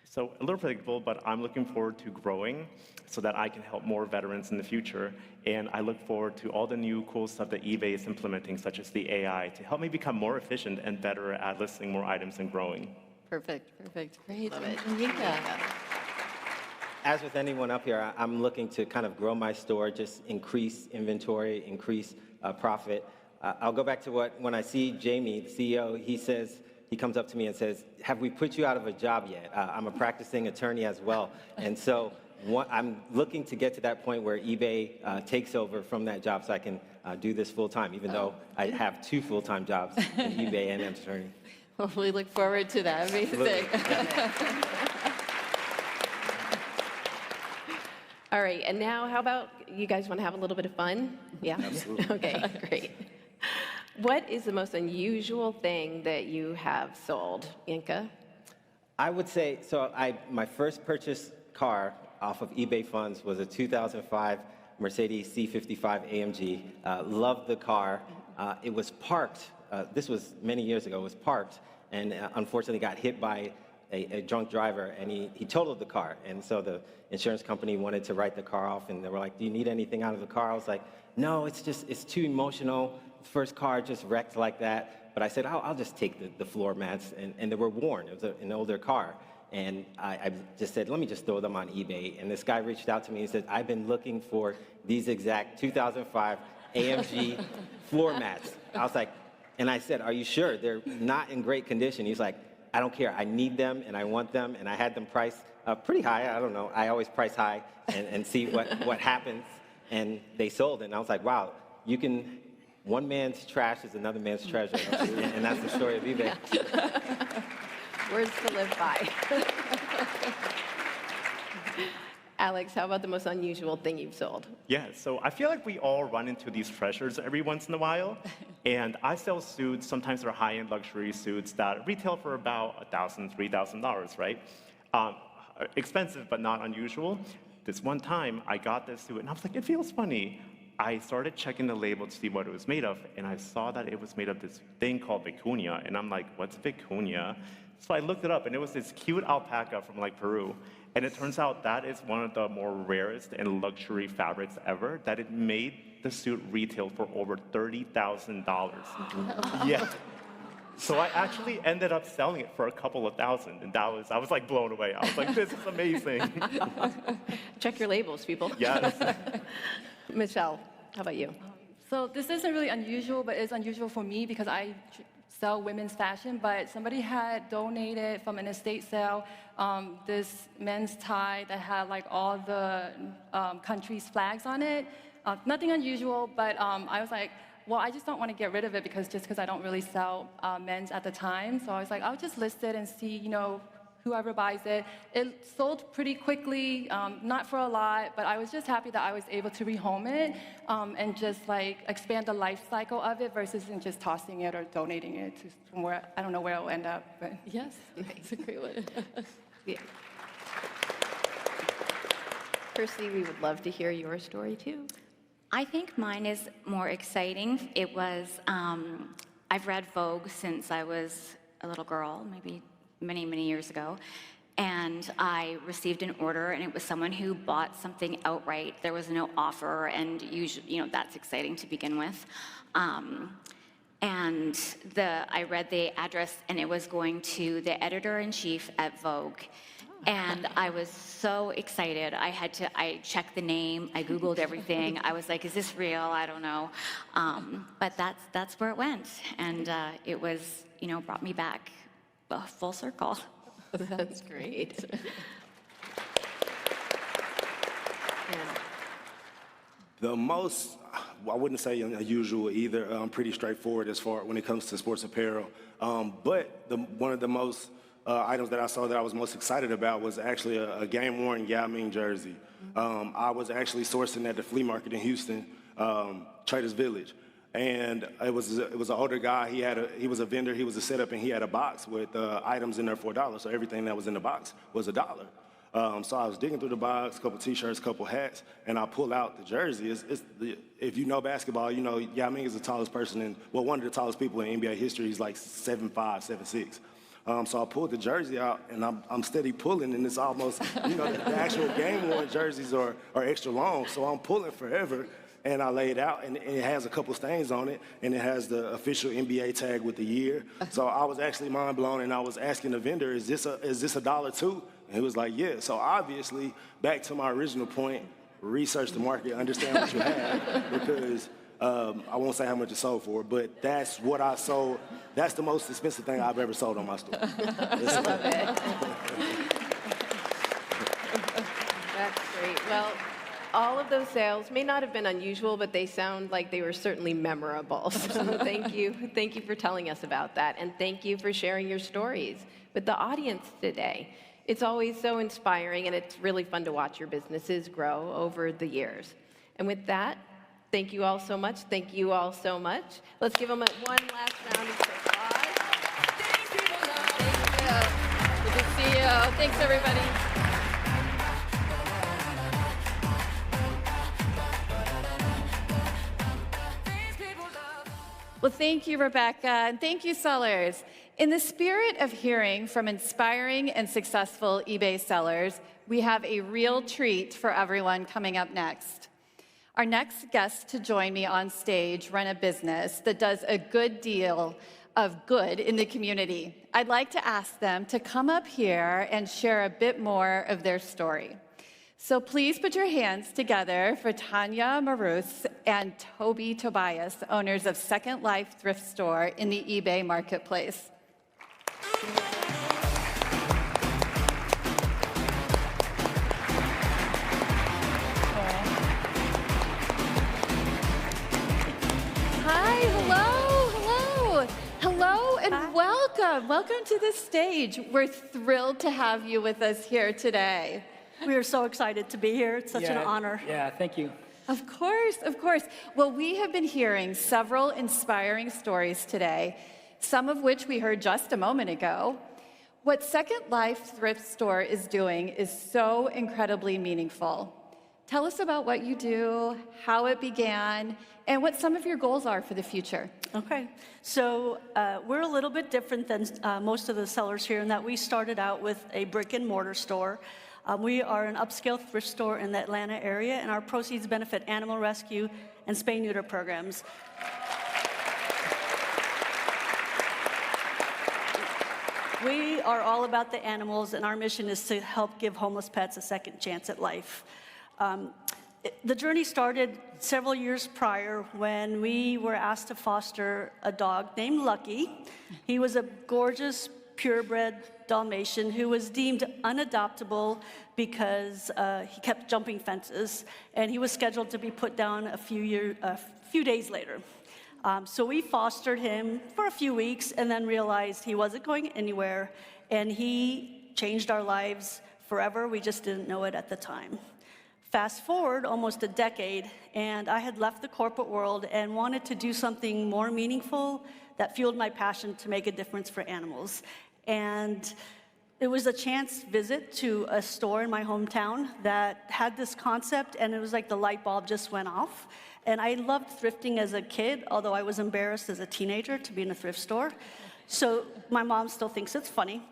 So a little predictable, but I'm looking forward to growing so that I can help more veterans in the future. And I look forward to all the new cool stuff that eBay is implementing, such as the AI, to help me become more efficient and better at listing more items and growing. Perfect. Great. Love it. As with anyone up here, I'm looking to kind of grow my store, just increase inventory, increase profit. I'll go back to when I see Jamie, the CEO, he comes up to me and says, have we put you out of a job yet? I'm a practicing attorney as well. And so I'm looking to get to that point where eBay takes over from that job so I can do this full time, even though I have 2 full-time jobs in eBay and an attorney. Well, we look forward to that. Amazing. All right, and now how about you guys want to have a little bit of fun? Yeah? Absolutely. Okay, great. What is the most unusual thing that you have sold, Inka? I would say, my first purchased car off of eBay funds was a 2005 Mercedes C55 AMG. Loved the car. It was parked. This was many years ago. It was parked and unfortunately got hit by a drunk driver, and he totaled the car. And so the insurance company wanted to write the car off, and they were like, do you need anything out of the car? I was like, no, it's too emotional. First car just wrecked like that. But I said, I'll just take the floor mats, and they were worn. It was an older car. And I just said, let me just throw them on eBay. And this guy reached out to me and said, I've been looking for these exact 2005 AMG floor mats. I was like, and I said, are you sure? They're not in great condition. He's like, I don't care. I need them, and I want them. And I had them priced pretty high. I don't know. I always price high and see what happens. And they sold. And I was like, wow, one man's trash is another man's treasure. And that's the story of eBay. Words to live by. Alex, how about the most unusual thing you've sold? Yeah, so I feel like we all run into these treasures every once in a while. And I sell suits, sometimes they're high-end luxury suits that retail for about $1,000, $3,000, right? Expensive, but not unusual. This one time, I got this suit, and I was like, it feels funny. I started checking the label to see what it was made of, and I saw that it was made of this thing called vicuña, and I'm like, what's vicuña? So I looked it up, and it was this cute alpaca from Peru. And it turns out that is one of the more rarest and luxury fabrics ever, that it made the suit retail for over $30,000. Yeah. So I actually ended up selling it for a couple of thousand, and I was like blown away. I was like, this is amazing. Check your labels, people. Yes. Michelle, how about you? So this isn't really unusual, but it's unusual for me because I sell women's fashion, but somebody had donated from an estate sale this men's tie that had like all the country's flags on it. Nothing unusual, but I was like, well, I just don't want to get rid of it because I don't really sell men's at the time. So I was like, I'll just list it and see, whoever buys it. It sold pretty quickly, not for a lot, but I was just happy that I was able to rehome it and just like expand the life cycle of it versus in just tossing it or donating it to somewhere. I don't know where it'll end up, but yes, it's a great one. Yeah. Kirsty, we would love to hear your story too. I think mine is more exciting. It was, I've read Vogue since I was a little girl, maybe many, many years ago. And I received an order, and it was someone who bought something outright. There was no offer, and usually, that's exciting to begin with. And I read the address, and it was going to the editor-in-chief at Vogue. And I was so excited. I checked the name, I Googled everything. I was like, is this real? I don't know. But that's where it went. And it was, brought me back full circle. That's great. The most, I wouldn't say unusual either. Pretty straightforward as far when it comes to sports apparel. But one of the most items that I saw that I was most excited about was actually a game-worn Yao Ming jersey. I was actually sourcing at the flea market in Houston, Traders Village. And it was an older guy. He was a vendor. He was a setup, and he had a box with items in there for $1. So everything that was in the box was $1. So I was digging through the box, a couple T-shirts, a couple hats, and I pull out the jersey. If you know basketball, Yao Ming is the tallest person one of the tallest people in NBA history. He's like 7'5", 7'6". So I pulled the jersey out, and I'm steady pulling, and it's almost, the actual game-worn jerseys are extra long, so I'm pulling forever. And I lay it out, and it has a couple stains on it, and it has the official NBA tag with the year. So I was actually mind blown, and I was asking the vendor, is this $1 too? And he was like, yeah. So obviously, back to my original point, research the market, understand what you have, because I won't say how much it sold for, but that's what I sold. That's the most expensive thing I've ever sold on my store. I love it. That's great. Well, all of those sales may not have been unusual, but they sound like they were certainly memorable. So thank you. Thank you for telling us about that. And thank you for sharing your stories with the audience today. It's always so inspiring, and it's really fun to watch your businesses grow over the years. And with that, thank you all so much. Thank you all so much. Let's give them one last round of applause. Thank you. Good to see you. Thanks, everybody. Well, thank you, Rebecca, and thank you, sellers. In the spirit of hearing from inspiring and successful eBay sellers, we have a real treat for everyone coming up next. Our next guests to join me on stage run a business that does a good deal of good in the community. I'd like to ask them to come up here and share a bit more of their story. So please put your hands together for Tanya Marus and Toby Tobias, owners of Second Life Thrift Store in the eBay marketplace. Hi, hello, and welcome. Welcome to the stage. We're thrilled to have you with us here today. We are so excited to be here. It's such an honor. Yeah, thank you. Of course, of course. Well, we have been hearing several inspiring stories today, some of which we heard just a moment ago. What Second Life Thrift Store is doing is so incredibly meaningful. Tell us about what you do, how it began, and what some of your goals are for the future. Okay, so we're a little bit different than most of the sellers here in that we started out with a brick and mortar store. We are an upscale thrift store in the Atlanta area, and our proceeds benefit animal rescue and spay-neuter programs. We are all about the animals, and our mission is to help give homeless pets a second chance at life. The journey started several years prior when we were asked to foster a dog named Lucky. He was a gorgeous, purebred Dalmatian who was deemed unadoptable because he kept jumping fences, and he was scheduled to be put down a few days later. So we fostered him for a few weeks and then realized he wasn't going anywhere, and he changed our lives forever. We just didn't know it at the time. Fast forward almost a decade, and I had left the corporate world and wanted to do something more meaningful that fueled my passion to make a difference for animals. And it was a chance visit to a store in my hometown that had this concept, and it was like the light bulb just went off. And I loved thrifting as a kid, although I was embarrassed as a teenager to be in a thrift store. So my mom still thinks it's funny.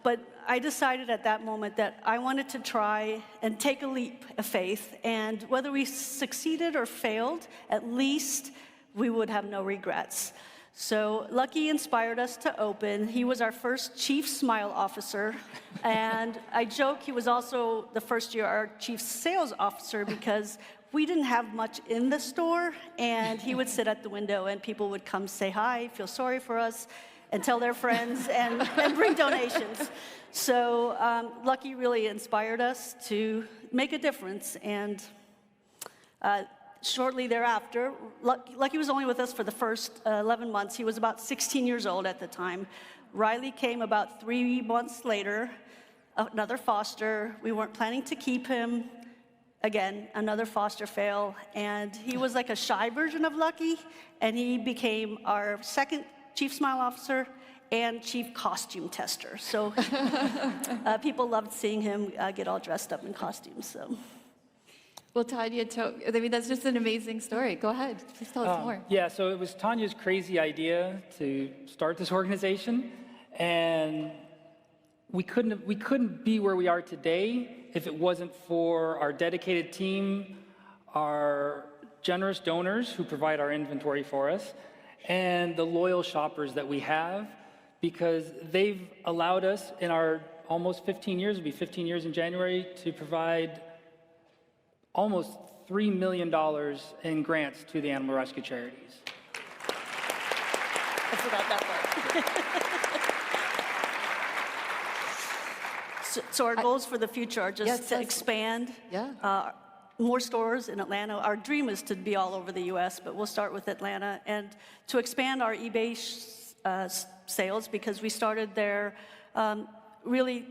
But I decided at that moment that I wanted to try and take a leap of faith, and whether we succeeded or failed, at least we would have no regrets. So Lucky inspired us to open. He was our first Chief Smile Officer, and I joke he was also the first year our Chief Sales Officer because we didn't have much in the store, and he would sit at the window and people would come say hi, feel sorry for us, and tell their friends and bring donations. So Lucky really inspired us to make a difference, and shortly thereafter, Lucky was only with us for the first 11 months. He was about 16 years old at the time. Riley came about 3 months later, another foster. We weren't planning to keep him. Again, another foster fail, and he was like a shy version of Lucky, and he became our second Chief Smile Officer and Chief Costume Tester. So people loved seeing him get all dressed up in costumes. So. Well, Tanya, I mean, that's just an amazing story. Go ahead, please tell us more. Yeah, so it was Tanya's crazy idea to start this organization, and we couldn't be where we are today if it wasn't for our dedicated team, our generous donors who provide our inventory for us, and the loyal shoppers that we have, because they've allowed us in our almost 15 years, it'll be 15 years in January, to provide almost $3 million in grants to the animal rescue charities. I forgot that part. So our goals for the future are just to expand more stores in Atlanta. Our dream is to be all over the U.S., but we'll start with Atlanta, and to expand our eBay sales, because we started there. Really,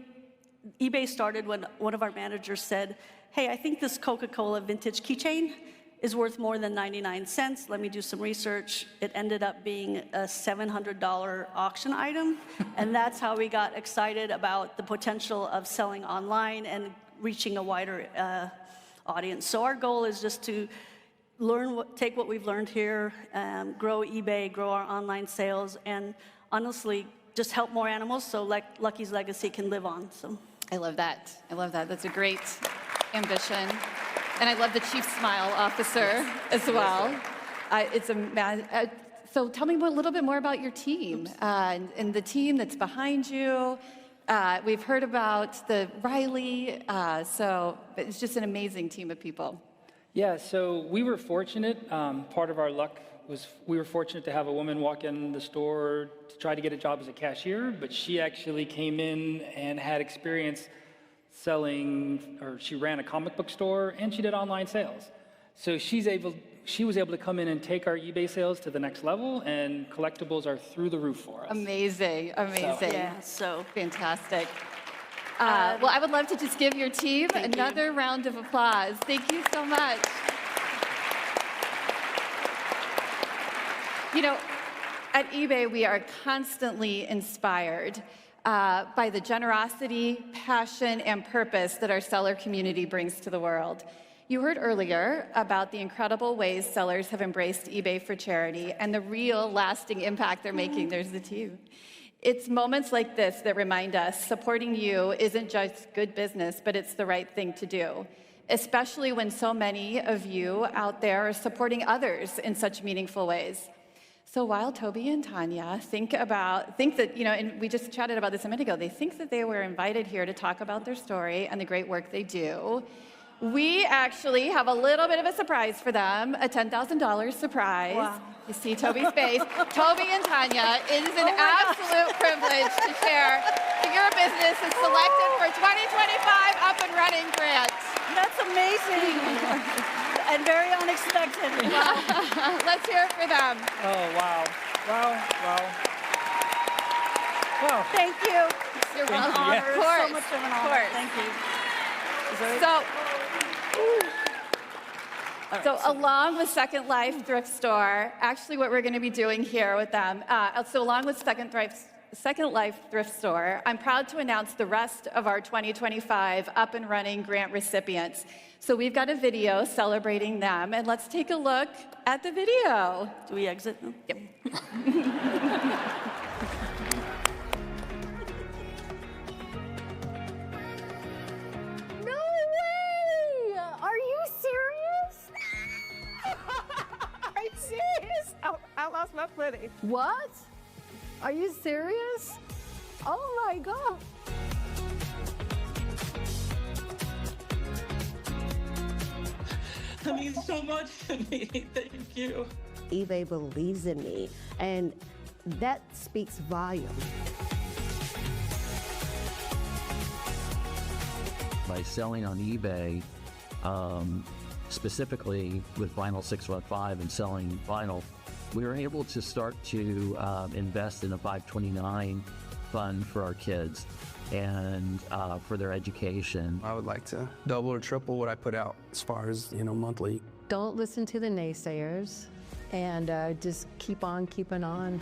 eBay started when one of our managers said, hey, I think this Coca-Cola vintage keychain is worth more than 99 cents. Let me do some research. It ended up being a $700 auction item, and that's how we got excited about the potential of selling online and reaching a wider audience. So our goal is just to take what we've learned here, grow eBay, grow our online sales, and honestly, just help more animals so Lucky's legacy can live on. So I love that. I love that. That's a great ambition. And I love the Chief Smile Officer as well. So tell me a little bit more about your team and the team that's behind you. We've heard about the Riley, so it's just an amazing team of people. Yeah, so we were fortunate. Part of our luck was we were fortunate to have a woman walk in the store to try to get a job as a cashier, but she actually came in and had experience she ran a comic book store, and she did online sales. So she was able to come in and take our eBay sales to the next level, and collectibles are through the roof for us. Amazing, amazing. So fantastic. Well, I would love to just give your team another round of applause. Thank you so much. You know, at eBay, we are constantly inspired by the generosity, passion, and purpose that our seller community brings to the world. You heard earlier about the incredible ways sellers have embraced eBay for charity and the real lasting impact they're making. There's the team. It's moments like this that remind us supporting you isn't just good business, but it's the right thing to do, especially when so many of you out there are supporting others in such meaningful ways. So while Toby and Tanya think that, and we just chatted about this a minute ago, they think that they were invited here to talk about their story and the great work they do, we actually have a little bit of a surprise for them, a $10,000 surprise. Wow. You see Toby's face. Toby and Tanya, it is an absolute privilege to share that your business is selected for 2025 Up and Running grant. That's amazing. And very unexpected. Wow. Let's hear it for them. Oh, wow. Wow. Wow. Thank you. You're An welcome. honor. Of course. So much of an honor. Thank you. So along with Second Life Thrift Store, actually what we're going to be doing here with them, so along with Second Life Thrift Store, I'm proud to announce the rest of our 2025 Up and Running grant recipients. So we've got a video celebrating them, and let's take a look at the video. Do we exit now? Yep. Are you serious? Are you serious? I lost my footing. What? Are you serious? Oh my God. That means so much to me. Thank you. eBay believes in me, and that speaks volumes. By selling on eBay, specifically with vinyl 615 and selling vinyl, we were able to start to invest in a 529 fund for our kids and for their education. I would like to double or triple what I put out as far as, monthly. Don't listen to the naysayers, and just keep on keeping on.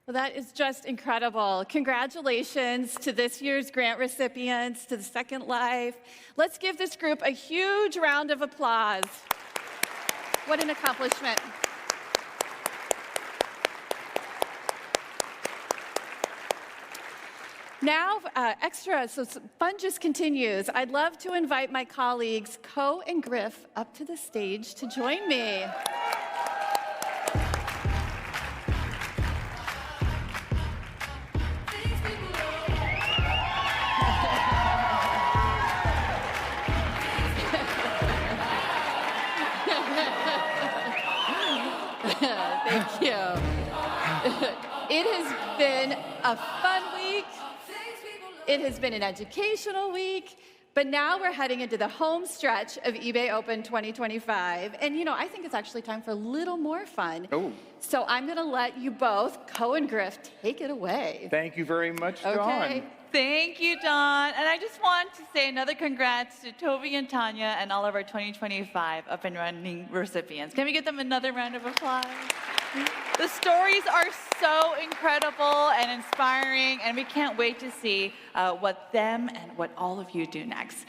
Well, that is just incredible. Congratulations to this year's grant recipients, to the Second Life. Let's give this group a huge round of applause. What an accomplishment. Now, so fun just continues. I'd love to invite my colleagues, Co and Griff, up to the stage to join me. Thank you. It has been a fun week. It has been an educational week. But now we're heading into the home stretch of eBay Open 2025. And, I think it's actually time for a little more fun. Oh. So I'm going to let you both, Co and Griff, take it away. Thank you very much, Dawn. Okay. Thank you, Dawn. And I just want to say another congrats to Toby and Tanya and all of our 2025 Up and Running recipients. Can we give them another round of applause? The stories are so incredible and inspiring, and we can't wait to see what them and what all of you do next.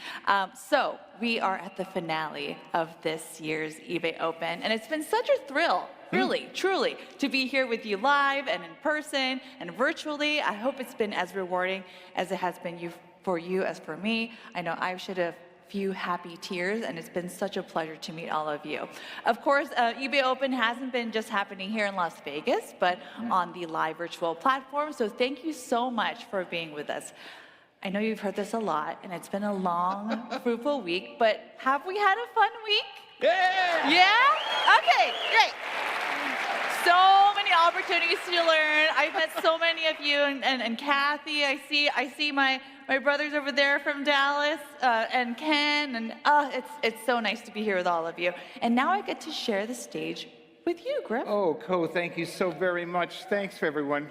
So we are at the finale of this year's eBay Open, and it's been such a thrill. Really, truly, to be here with you live and in person and virtually. I hope it's been as rewarding as it has been for you as for me. I know I shed a few happy tears, and it's been such a pleasure to meet all of you. Of course, eBay Open hasn't been just happening here in Las Vegas, but on the live virtual platform. So thank you so much for being with us. I know you've heard this a lot, and it's been a long, fruitful week, but have we had a fun week? Yeah! Yeah? Okay, great. So many opportunities to learn. I've met so many of you, and Kathy, I see my brothers over there from Dallas, and Ken, and it's so nice to be here with all of you. And now I get to share the stage with you, Griff. Oh, Co, thank you so very much. Thanks for everyone.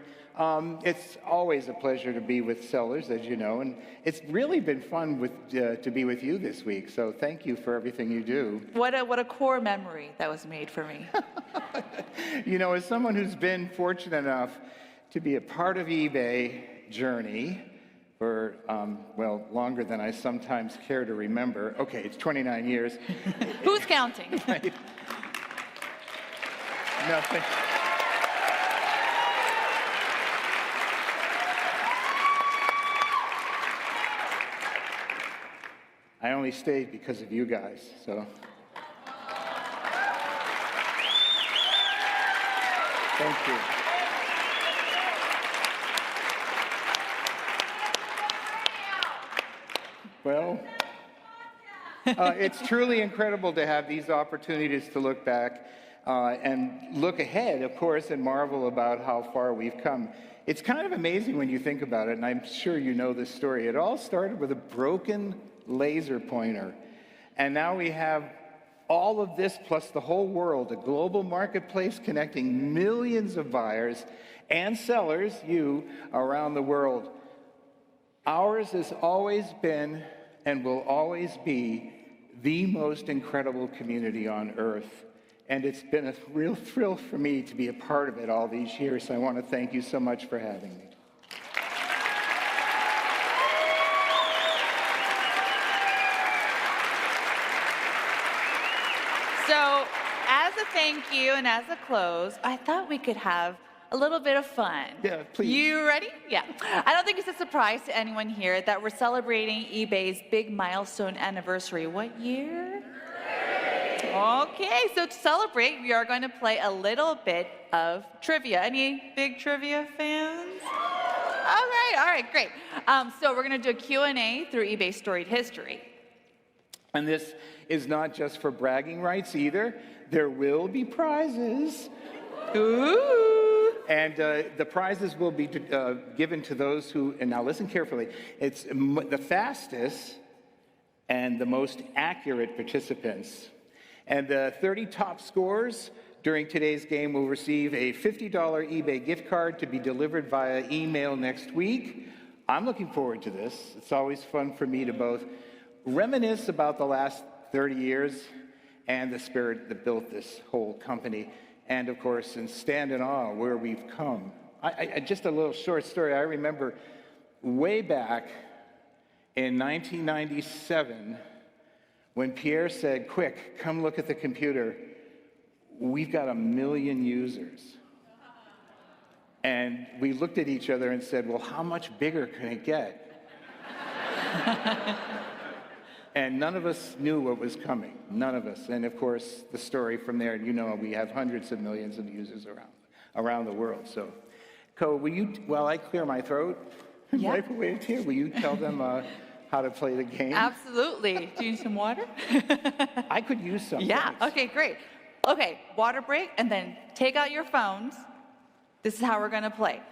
It's always a pleasure to be with sellers, as you know, and it's really been fun to be with you this week. So thank you for everything you do. What a core memory that was made for me. As someone who's been fortunate enough to be a part of eBay journey for, well, longer than I sometimes care to remember. Okay, it's 29 years. Who's counting? Right. Nothing. I only stayed because of you guys, so. Thank you. Well, it's truly incredible to have these opportunities to look back and look ahead, of course, and marvel about how far we've come. It's kind of amazing when you think about it, and I'm sure you know this story. It all started with a broken laser pointer, and now we have all of this plus the whole world, a global marketplace connecting millions of buyers and sellers, you, around the world. Ours has always been and will always be the most incredible community on earth. And it's been a real thrill for me to be a part of it all these years. So I want to thank you so much for having me. So, as a thank you and as a close, I thought we could have a little bit of fun. Yeah, please. You ready? Yeah. I don't think it's a surprise to anyone here that we're celebrating eBay's big milestone anniversary. What year? Okay, so to celebrate, we are going to play a little bit of trivia. Any big trivia fans? All right, great. So we're going to do a Q&A through eBay Storied History. And this is not just for bragging rights either. There will be prizes. Ooh. And the prizes will be given to those who, and now listen carefully, it's the fastest and the most accurate participants. And the 30 top scorers during today's game will receive a $50 eBay gift card to be delivered via email next week. I'm looking forward to this. It's always fun for me to both reminisce about the last 30 years and the spirit that built this whole company. And of course, and stand in awe where we've come. Just a little short story. I remember way back in 1997, when Pierre said, "Quick, come look at the computer. We've got 1 million users." And we looked at each other and said, "Well, how much bigger can it get?" And none of us knew what was coming. None of us. And of course, the story from there, you know, we have hundreds of millions of users around the world. So, Co, will you, while I clear my throat, wipe away a tear, will you tell them how to play the game? Absolutely. Do you need some water? I could use some. Yeah, thanks. okay, great. Okay, water break, and then take out your phones. This is how we're going to play.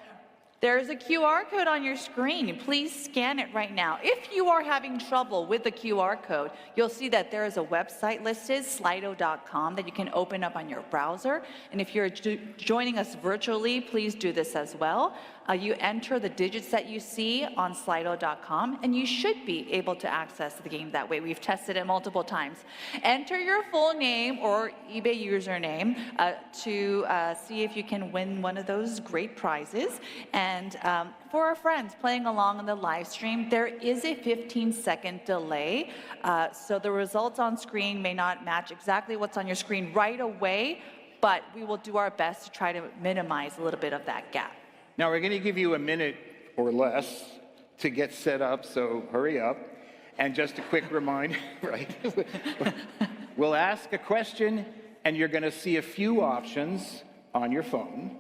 There's a QR code on your screen. Please scan it right now. If you are having trouble with the QR code, you'll see that there is a website listed, slido.com, that you can open up on your browser. And if you're joining us virtually, please do this as well. You enter the digits that you see on slido.com, and you should be able to access the game that way. We've tested it multiple times. Enter your full name or eBay username to see if you can win one of those great prizes. And for our friends playing along on the live stream, there is a 15-second delay. So the results on screen may not match exactly what's on your screen right away, but we will do our best to try to minimize a little bit of that gap. Now, we're going to give you a minute or less to get set up, so hurry up. And just a quick reminder, right? We'll ask a question, and you're going to see a few options on your phone,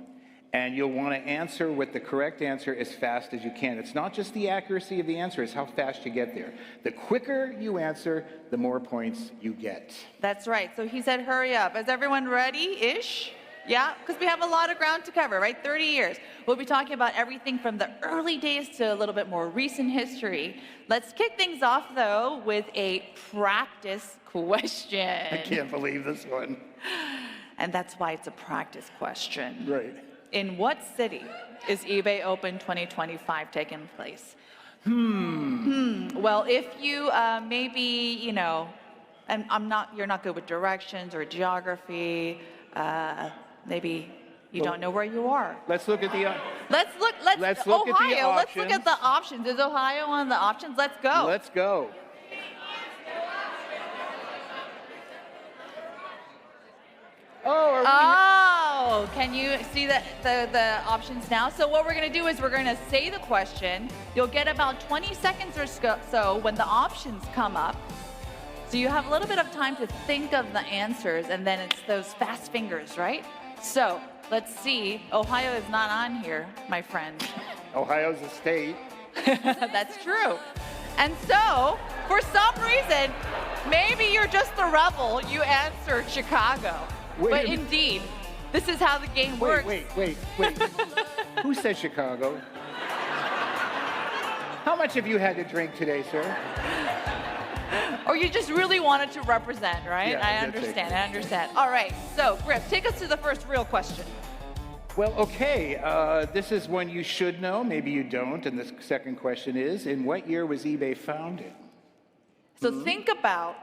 and you'll want to answer with the correct answer as fast as you can. It's not just the accuracy of the answer, it's how fast you get there. The quicker you answer, the more points you get. That's right. So he said, hurry up. Is everyone ready-ish? Yeah, because we have a lot of ground to cover, right? 30 years. We'll be talking about everything from the early days to a little bit more recent history. Let's kick things off, though, with a practice question. I can't believe this one. And that's why it's a practice question. Right. In what city is eBay Open 2025 taking place? Well, if you maybe, you know, and you're not good with directions or geography, maybe You don't know where you are. Let's look at the. Let's look Let's look at the Ohio. Let's look at options. the options. Is Ohio on the options? Let's go. Let's go. Oh, can you see the options now? So what we're going to do is we're going to say the question. You'll get about 20 seconds or so when the options come up. So you have a little bit of time to think of the answers, and then it's those fast fingers, right? So let's see. Ohio is not on here, my friend. Ohio's a state. That's true. And so, for some reason, maybe you're just the rebel. You answered Chicago. Wait But a minute. indeed, this is how the game works. Wait. Who said Chicago? How much have you had to drink today, sir? Or you just really wanted to represent, right? Yeah, I that's it. understand. All right, so Griff, take us to the first real question. Well, okay. This is one you should know. Maybe you don't. And the second question is, in what year was eBay founded? So think about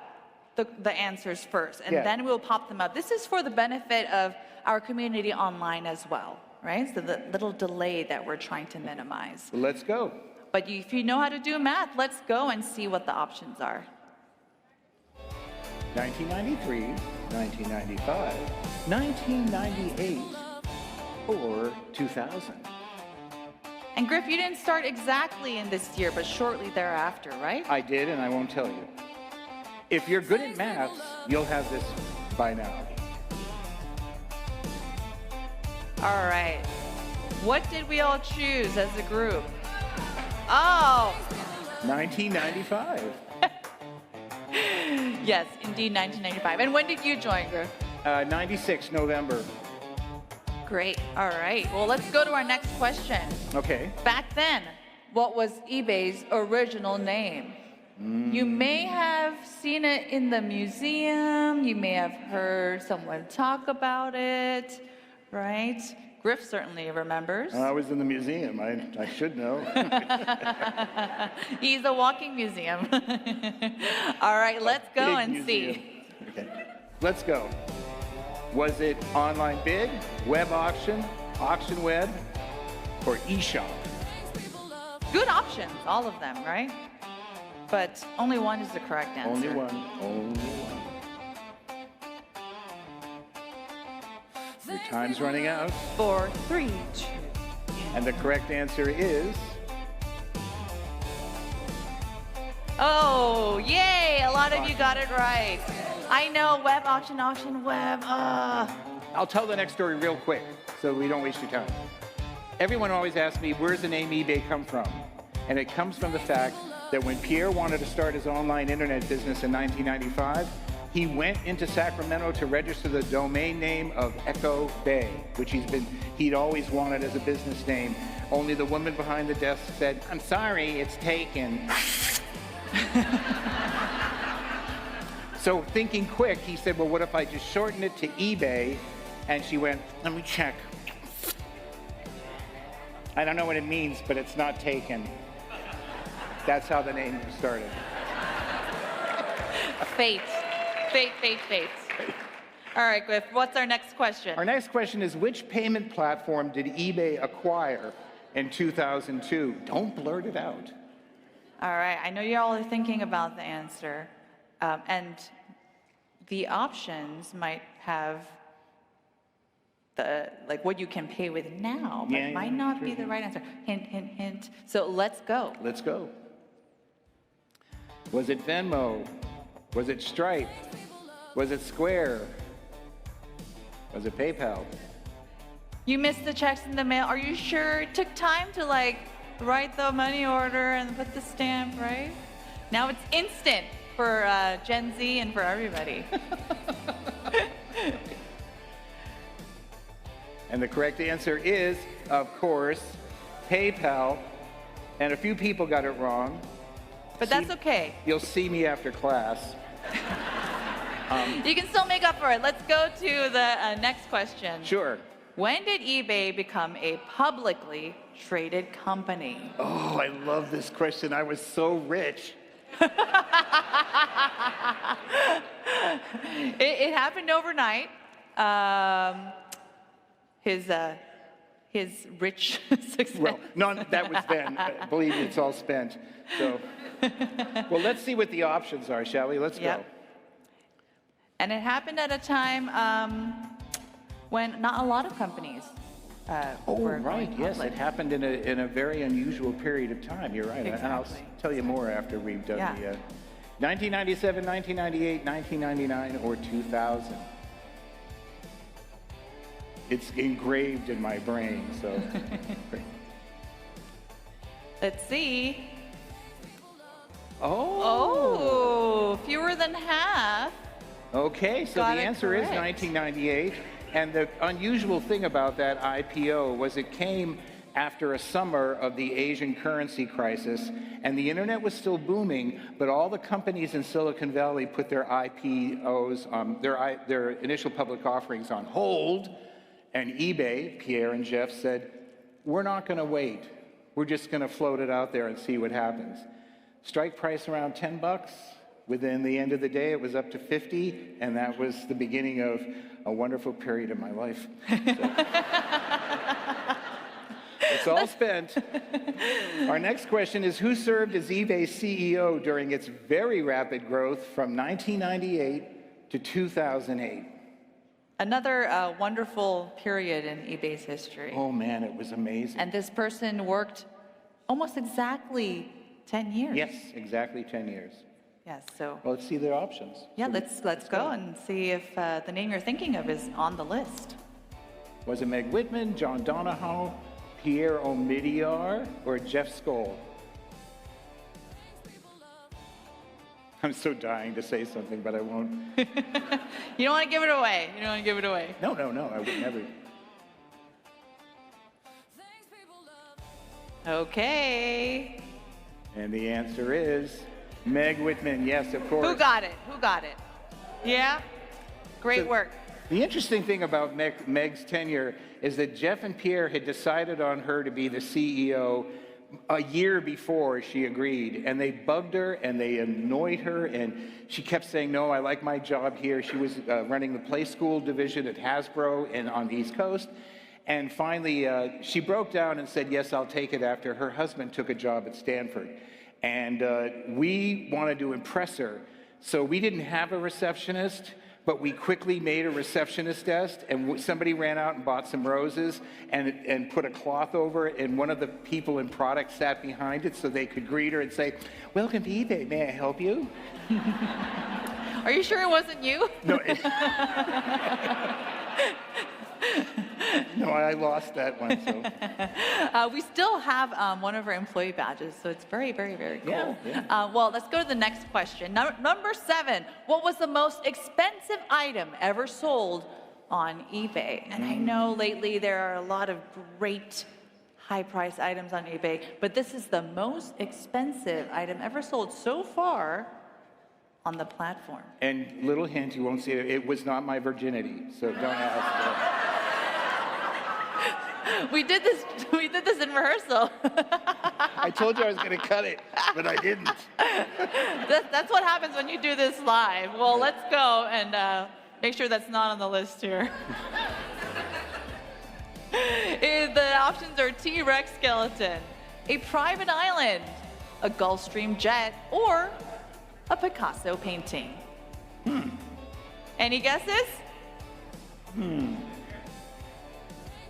the answers first, and Yeah. then we'll pop them up. This is for the benefit of our community online as well, right? So the little delay that we're trying to minimize. Let's go. But if you know how to do math, let's go and see what the options are. 1993, 1995, 1998, or 2000. And Griff, you didn't start exactly in this year, but shortly thereafter, right? I did, and I won't tell you. If you're good at maths, you'll have this by now. All right. What did we all choose as a group? Oh, 1995. yes, indeed, 1995. And when did you join, Griff? 96, November. Great. All right. Well, let's go to our next question. Okay. Back then, what was eBay's original name? You may have seen it in the museum. You may have heard someone talk about it, right? Griff certainly remembers. I was in the museum. I should know. He's a walking museum. All right, let's go Big and museum. see. Okay. Let's go. Was it online bid, web auction, auction web, or eShop? Good options, all of them, right? But only one is the correct answer. Only one. Only one. Your time's running out. 4, 3, 2. And the correct answer is... Oh, yay! A lot of you got it right. I know, web auction, web. I'll tell the next story real quick so we don't waste your time. Everyone always asks me, where's the name eBay come from? And it comes from the fact that when Pierre wanted to start his online internet business in 1995, he went into Sacramento to register the domain name of Echo Bay, which he'd always wanted as a business name. Only the woman behind the desk said, "I'm sorry, it's taken." So thinking quick, he said, well, what if I just shorten it to eBay? And she went, let me check. I don't know what it means, but it's not taken. That's how the name started. Fate. All right, Griff, what's our next question? Our next question is, which payment platform did eBay acquire in 2002? Don't blurt it out. All right, I know you all are thinking about the answer. And the options might have what you can pay with now, but it might not be the right answer. Hint, hint, hint. So let's go. Let's go. Was it Venmo? Was it Stripe? Was it Square? Was it PayPal? You missed the checks in the mail. Are you sure? It took time to write the money order and put the stamp, right? Now it's instant for Gen Z and for everybody. And the correct answer is, of course, PayPal. And a few people got it wrong. But that's okay. You'll see me after class. You can still make up for it. Let's go to the next question. Sure. When did eBay become a publicly traded company? Oh, I love this question. I was so rich. It happened overnight. his rich success. Well, none, that was then. Believe me, it's all spent. So, well, let's see what the options are, shall we? Let's go. And it happened at a time when not a lot of companies were right. going Yes, public. it happened in a very unusual period of time. You're right. And I'll Exactly. tell you more after we've done Yeah. the 1997, 1998, 1999, or 2000. It's engraved in my brain, so. Let's see. Oh. Fewer than half. Okay, so Got the it answer is correct. 1998. And the unusual thing about that IPO was it came after a summer of the Asian currency crisis, and the internet was still booming, but all the companies in Silicon Valley put their IPOs, their initial public offerings on hold, and eBay, Pierre and Jeff said, we're not going to wait. We're just going to float it out there and see what happens. Strike price around $10. Within the end of the day, it was up to 50, and that was the beginning of a wonderful period of my life. It's all spent. Our next question is, who served as eBay's CEO during its very rapid growth from 1998 to 2008? Another wonderful period in eBay's history. Oh man, it was amazing. And this person worked almost exactly 10 years. Yes, exactly 10 years. Yes, so. Well, let's see their options. Yeah, let's go and see if the name you're thinking of is on the list. Was it Meg Whitman, John Donahoe, Pierre Omidyar, or Jeff Skoll? I'm so dying to say something, but I won't. You don't want to give it away. You don't want to give it away. No, I would never. Okay. And the answer is Meg Whitman. Yes, of course. Who got it? Who got it? Yeah? Great work. The interesting thing about Meg's tenure is that Jeff and Pierre had decided on her to be the CEO a year before she agreed, and they bugged her and they annoyed her, and she kept saying, no, I like my job here. She was running the Play School division at Hasbro and on the East Coast, and finally she broke down and said, yes, I'll take it, after her husband took a job at Stanford. And we wanted to impress her, so we didn't have a receptionist, but we quickly made a receptionist desk, and somebody ran out and bought some roses and put a cloth over it, and one of the people in product sat behind it so they could greet her and say, welcome to eBay, may I help you? Are you sure it wasn't you? No, no, I lost that one. So. We still have one of our employee badges, so it's very, very, very cool. Yeah. Well, let's go to the next question. Number 7, what was the most expensive item ever sold on eBay? And I know lately there are a lot of great high-priced items on eBay, but this is the most expensive item ever sold so far on the platform. And little hint, you won't see it, it was not my virginity, so don't ask. We did this in rehearsal. I told you I was going to cut it, but I didn't. That's what happens when you do this live. Well, let's go and make sure that's not on the list here. The options are T-Rex skeleton, a private island, a Gulfstream jet, or a Picasso painting. Any guesses?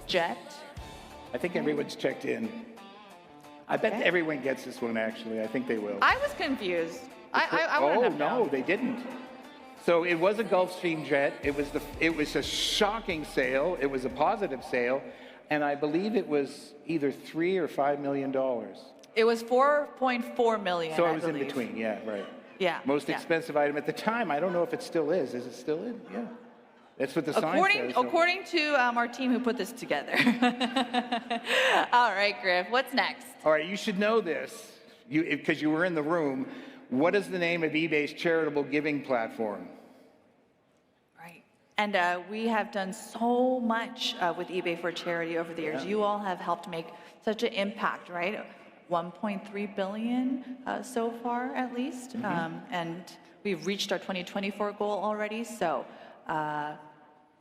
Jet. I think everyone's checked in. I bet Okay. everyone gets this one, actually. I think they will. I was confused. I wouldn't have known. No, they didn't. So it was a Gulfstream jet. It was a shocking sale. It was a positive sale, and I believe it was either $3 or $5 million. It was 4.4 million. So I it was in believe. between. Yeah, right. Yeah. Most yeah. expensive item at the time. I don't know if it still is. Is it still in? Yeah. That's what the sign says. So. According to our team who put this together. All right, Griff, what's next? All right, you should know this, because you were in the room. What is the name of eBay's charitable giving platform? Right. And we have done so much with eBay for charity over the years. Yeah. You all have helped make such an impact, right? 1.3 billion so far, at least. And we've reached our 2024 goal already. So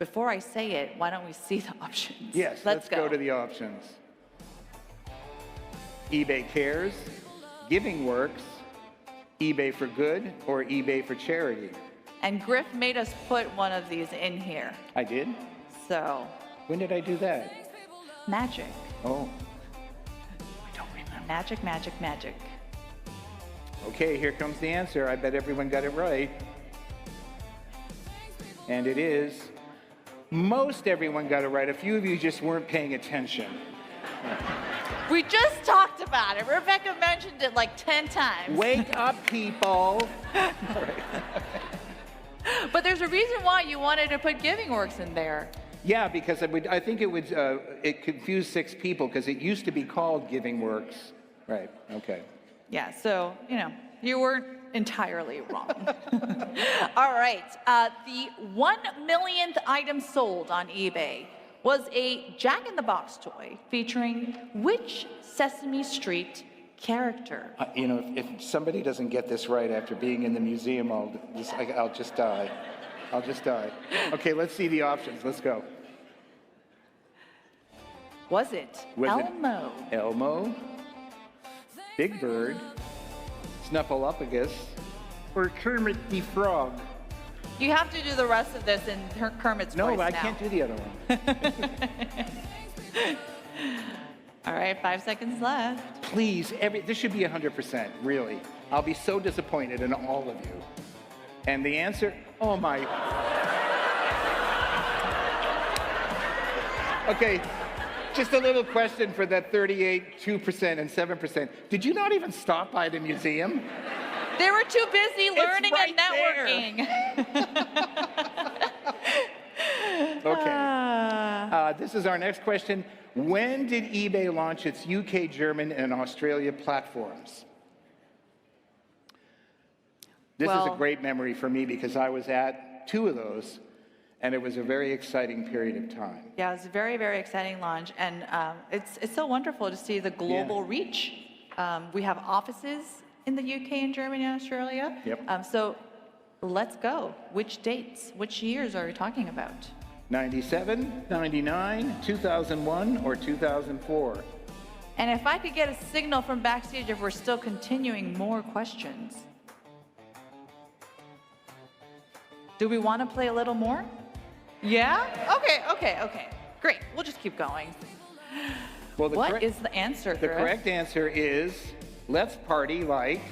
before I say it, why don't we see the options? Yes, let's go to the options. eBay Cares, Giving Works, eBay for Good, or eBay for Charity. And Griff made us put one of these in here. I did? So. When did I do that? Magic. Oh. I don't remember. Magic, magic, magic. Okay, here comes the answer. I bet everyone got it right. And it is, most everyone got it right. A few of you just weren't paying attention. We just talked about it. Rebecca mentioned it like 10 times. Wake up, people. But there's a reason why you wanted to put Giving Works in there. Yeah, because I think it confused 6 people because it used to be called Giving Works. Right, okay. Yeah, so, you weren't entirely wrong. All right, the 1 millionth item sold on eBay was a Jack-in-the-Box toy featuring which Sesame Street character? If somebody doesn't get this right after being in the museum, I'll just die. I'll just die. Okay, let's see the options. Let's go. Was it Elmo? Elmo, Big Bird, Snuffleupagus, or Kermit the Frog? You have to do the rest of this in Kermit's voice now. No, I can't do the other one. All right, 5 seconds left. Please, this should be 100%, really. I'll be so disappointed in all of you. And the answer, oh my. Okay, just a little question for that 38, 2%, and 7%. Did you not even stop by the museum? They were too busy learning and networking. Okay. This is our next question. When did eBay launch its UK, German, and Australia platforms? This is a great memory for me because I was at 2 of those, and it was a very exciting period of time. Yeah, it was a very, very exciting launch, and it's so wonderful to see the global reach. We have offices in the UK and Germany and Australia. Yep. So let's go. Which dates, which years are we talking about? 97, 99, 2001, or 2004? And if I could get a signal from backstage if we're still continuing more questions. Do we want to play a little more? Yeah? Okay. Great. We'll just keep going. Well, What is the answer, The Griff? correct answer is, let's party like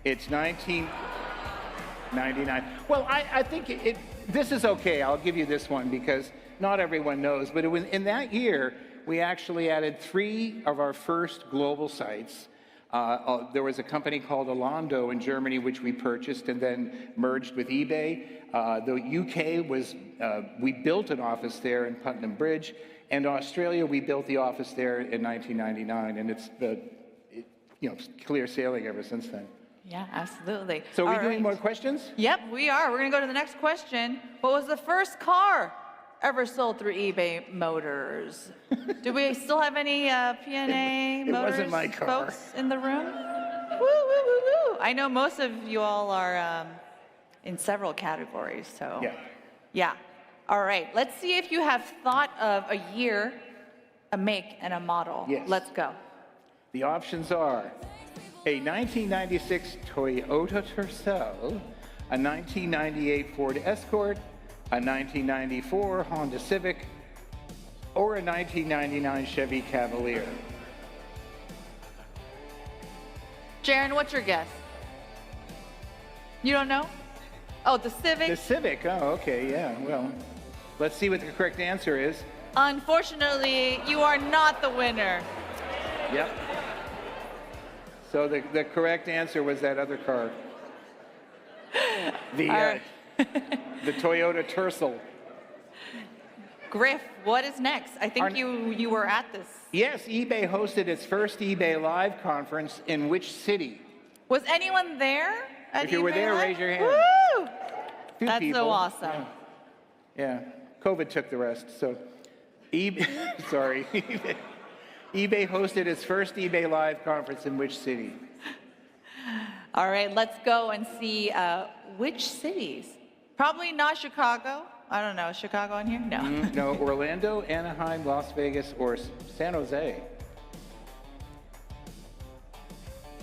it's 1999. Well, I think this is okay. I'll give you this one because not everyone knows. But in that year, we actually added 3 of our first global sites. There was a company called Alando in Germany, which we purchased and then merged with eBay. The UK was, we built an office there in Putnam Bridge. And Australia, we built the office there in 1999. And it's clear sailing ever since then. Yeah, absolutely. So are we doing more questions? Yep, we are. We're going to go to the next question. What was the first car ever sold through eBay Motors? Do we still have any P&A It Motors wasn't my car. folks in the room? Woo, woo, woo, woo. I know most of you all are in several categories, so. Yeah. All right, let's see if you have thought of a year, a make, and a model. Yes. Let's go. The options are a 1996 Toyota Tercel, a 1998 Ford Escort, a 1994 Honda Civic, or a 1999 Chevy Cavalier. Jaron, what's your guess? You don't know? Oh, the Civic? The Civic, oh, okay, yeah, well, let's see what the correct answer is. Unfortunately, you are not the winner. Yep. So the correct answer was that other car. The Toyota Tercel. Griff, what is next? I think you were at this. Yes, eBay hosted its first eBay Live conference in which city? Was anyone there? If you were there, raise your hand. Woo! Few That's people. so awesome. Yeah, COVID took the rest. So, eBay hosted its first eBay Live conference in which city? All right, let's go and see which cities. Probably not Chicago. I don't know. Is Chicago on here? No. No, Orlando, Anaheim, Las Vegas, or San Jose.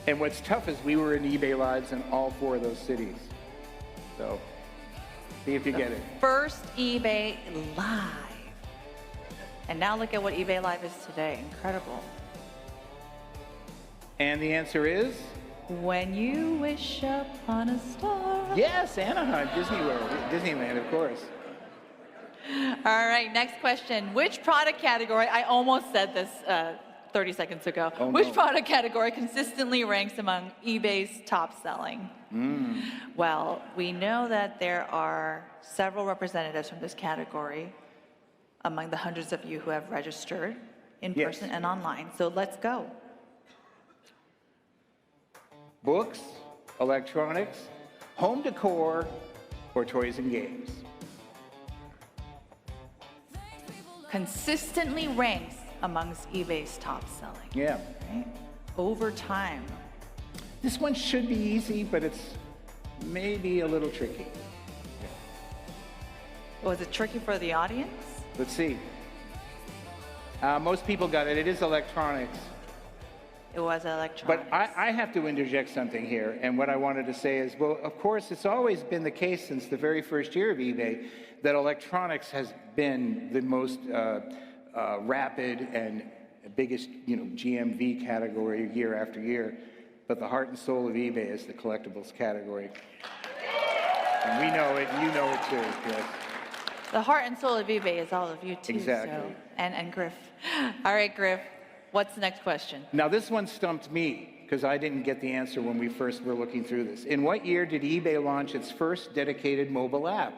And what's tough is we were in eBay Lives in all 4 of those cities. So, see if you get it. First eBay Live. And now look at what eBay Live is today. Incredible. And the answer is? When you wish upon a star. Yes, Anaheim, Disneyland, of course. All right, next question. Which product category, I almost said this 30 seconds ago. Oh, Which no. product category consistently ranks among eBay's top selling? Well, we know that there are several representatives from this category among the hundreds of you who have registered in person and online. So let's go. Books, electronics, home decor, or toys and games. Consistently ranks amongst eBay's top selling. Yeah. Right? Over time. This one should be easy, but it's maybe a little tricky. Was it tricky for the audience? Let's see. Most people got it. It is electronics. It was electronics. But I have to interject something here. And what I wanted to say is, well, of course, it's always been the case since the very first year of eBay that electronics has been the most rapid and biggest, GMV category year after year. But the heart and soul of eBay is the collectibles category. And we know it, you know it too, yes. The heart and soul of eBay is all of you too. Exactly. So, and Griff. All right, Griff, what's the next question? Now this one stumped me because I didn't get the answer when we first were looking through this. In what year did eBay launch its first dedicated mobile app?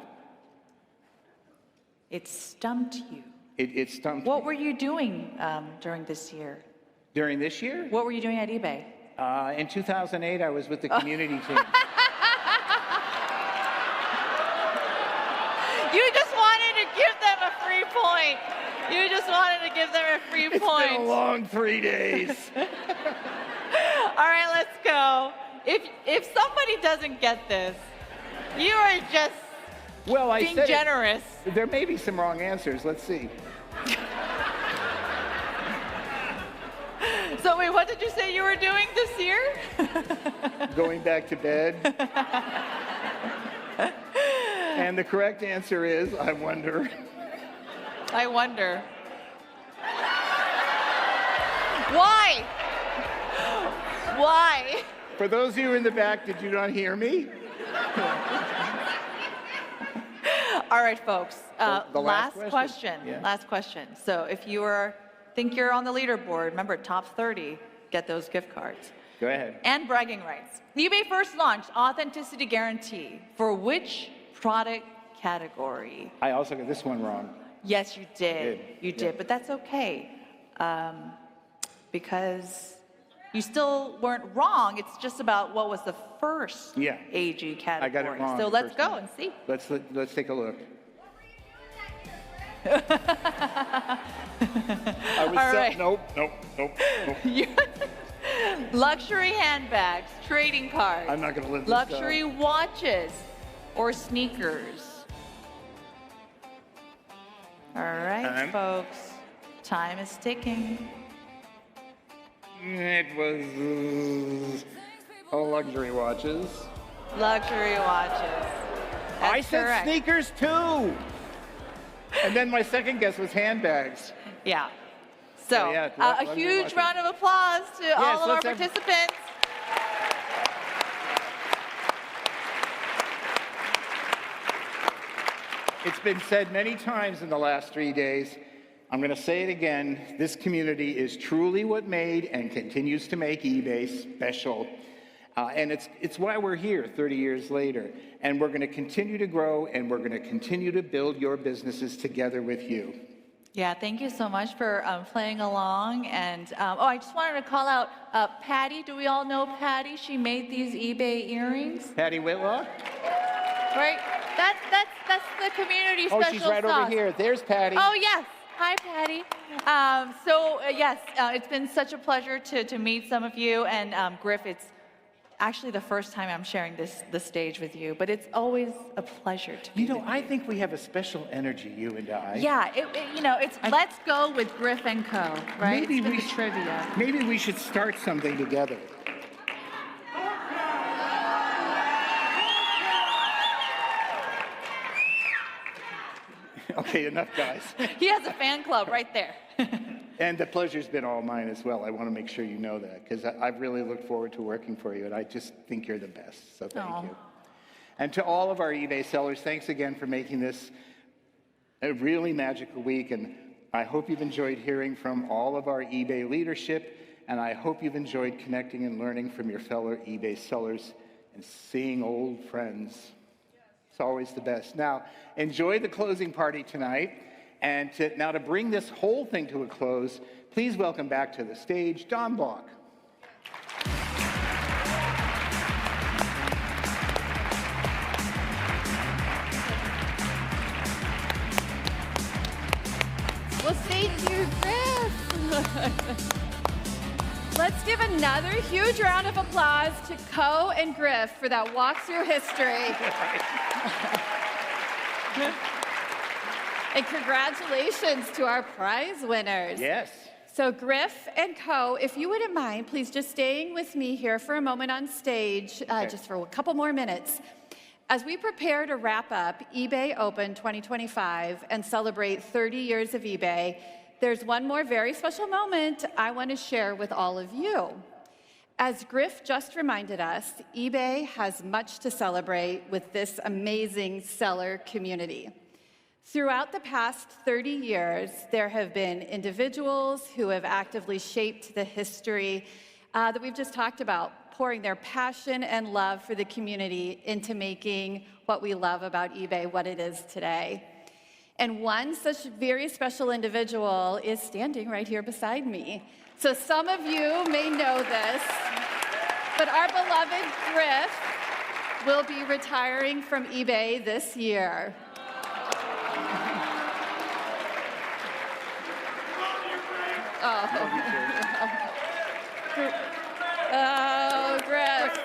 It stumped you. It stumped What me. were you doing during this year? During this year? What were you doing at eBay? In 2008, I was with the community team. You just wanted to give them a free point. You just wanted to give them a free point. It's been a long 3 days. All right, let's go. If somebody doesn't get this, you are just being generous. There may be some wrong answers. Let's see. So wait, what did you say you were doing this year? Going back to bed. And the correct answer is, I wonder. I wonder. Why? Why? For those of you in the back, did you not hear me? All right, folks. The last last question. Yeah. Last question. So if you think you're on the leaderboard, remember top 30, get those gift cards. Go ahead. And bragging rights. eBay first launched Authenticity Guarantee for which product category? I also got this one wrong. Yes, you did. You did, Yeah. but that's okay. Because you still weren't wrong. It's just about what was the first AG category. I got it wrong. So the let's first go one. and see. Let's take a look. I was All right. Nope. Luxury handbags, trading cards. I'm not going to live this Luxury down. watches or sneakers. All right, Time. folks. Time is ticking. It was luxury watches. Luxury watches. That's I said correct. sneakers too. And then my second guess was handbags. Yeah. So, yeah, a luxury huge watches. round of applause to all of our let's have- participants. It's been said many times in the last 3 days. I'm going to say it again. This community is truly what made and continues to make eBay special. And it's why we're here 30 years later. And we're going to continue to grow, and we're going to continue to build your businesses together with you. Yeah, thank you so much for playing along. And I just wanted to call out Patty. Do we all know Patty? She made these eBay earrings. Patty Whitlaw? Right? That's the community Oh, special she's right sauce. over here. There's Patty. Oh, yes. Hi, Patty. Yes, it's been such a pleasure to meet some of you. And Griff, it's actually the first time I'm sharing the stage with you, but it's always a pleasure to be You know, I think we have a special energy, you and I. Yeah, it's let's go with Griff and Co. Right? Maybe It's we the trivia. Maybe we should start something together. Okay, enough, guys. He has a fan club right there. And the pleasure's been all mine as well. I want to make sure you know that, because I've really looked forward to working for you, and I just think you're the best, so thank you. And to all of our eBay sellers, thanks again for making this a really magical week, and I hope you've enjoyed hearing from all of our eBay leadership, and I hope you've enjoyed connecting and learning from your fellow eBay sellers and seeing old friends. It's always the best. Now, enjoy the closing party tonight. And now to bring this whole thing to a close, please welcome back to the stage Don Block. Well, thank you, Griff. Let's give another huge round of applause to Co and Griff for that walk through history. And congratulations to our prize winners. Yes. So Griff and Co, if you wouldn't mind, please just staying with me here for a moment on stage, just for a couple more minutes. As we prepare to wrap up eBay Open 2025 and celebrate 30 years of eBay, there's one more very special moment I want to share with all of you. As Griff just reminded us, eBay has much to celebrate with this amazing seller community. Throughout the past 30 years, there have been individuals who have actively shaped the history that we've just talked about, pouring their passion and love for the community into making what we love about eBay what it is today. And one such very special individual is standing right here beside me. So some of you may know this, but our beloved Thrift will be retiring from eBay this year. Oh, Griff.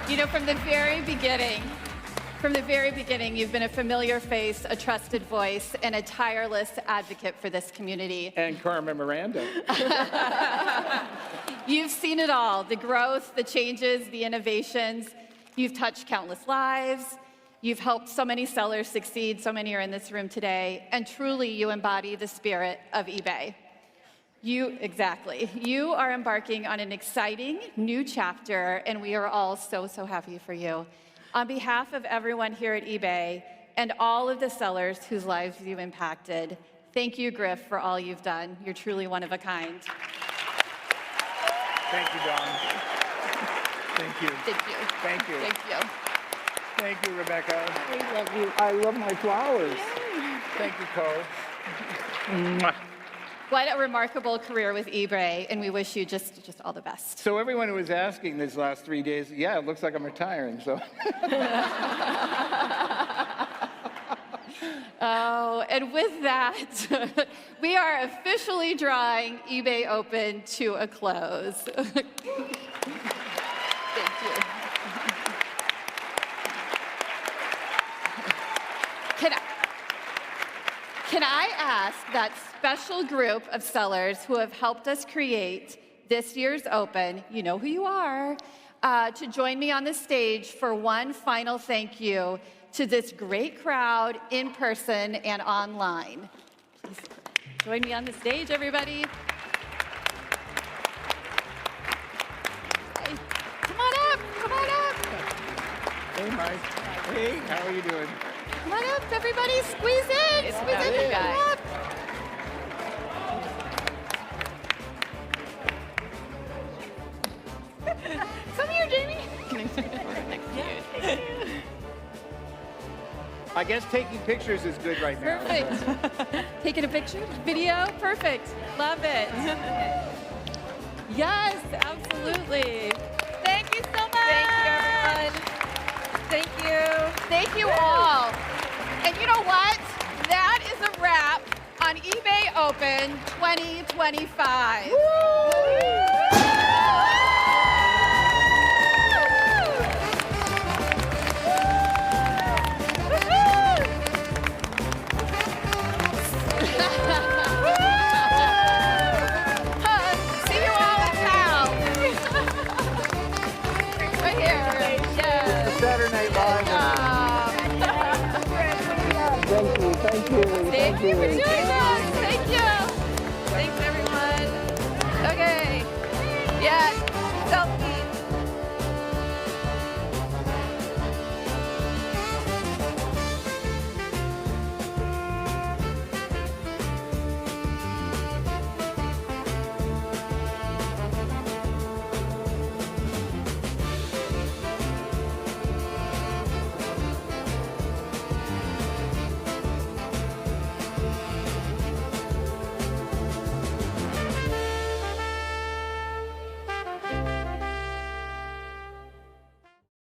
You know, from the very beginning, you've been a familiar face, a trusted voice, and a tireless advocate for this community. And Carmen Miranda. You've seen it all, the growth, the changes, the innovations. You've touched countless lives. You've helped so many sellers succeed. So many are in this room today. And truly, you embody the spirit of eBay. Exactly. You are embarking on an exciting new chapter, and we are all so, so happy for you. On behalf of everyone here at eBay and all of the sellers whose lives you've impacted, thank you, Griff, for all you've done. You're truly one of a kind. Thank you, Don. Thank you. Thank you. Thank you. Thank you. Thank you, Rebecca. I love you. I love my flowers. Thank you, Co. Mwah. What a remarkable career with eBay, and we wish you just all the best. So everyone who was asking these last 3 days, yeah, it looks like I'm retiring, so. Oh, and with that, we are officially drawing eBay Open to a close. Thank you. Can I ask that special group of sellers who have helped us create this year's Open, you know who you are, to join me on the stage for one final thank you to this great crowd in person and online. Please join me on the stage, everybody. Hey, come on up, come on up. Hey, Mike. Hey, how are you doing? Come on up, everybody, squeeze in, squeeze in, come up. I guess taking pictures is good right now. Perfect. Taking a picture? Video? Perfect. Love it. Yes, absolutely. Thank you so much. Thank you, everyone. Thank you. Thank you all. And you know what? That is a wrap on eBay Open 2025. See you all in town. Right here. Yes. Saturday Night Live. Thank you. Thank you for doing this. Thank you. Thanks, everyone. Okay. Yes. So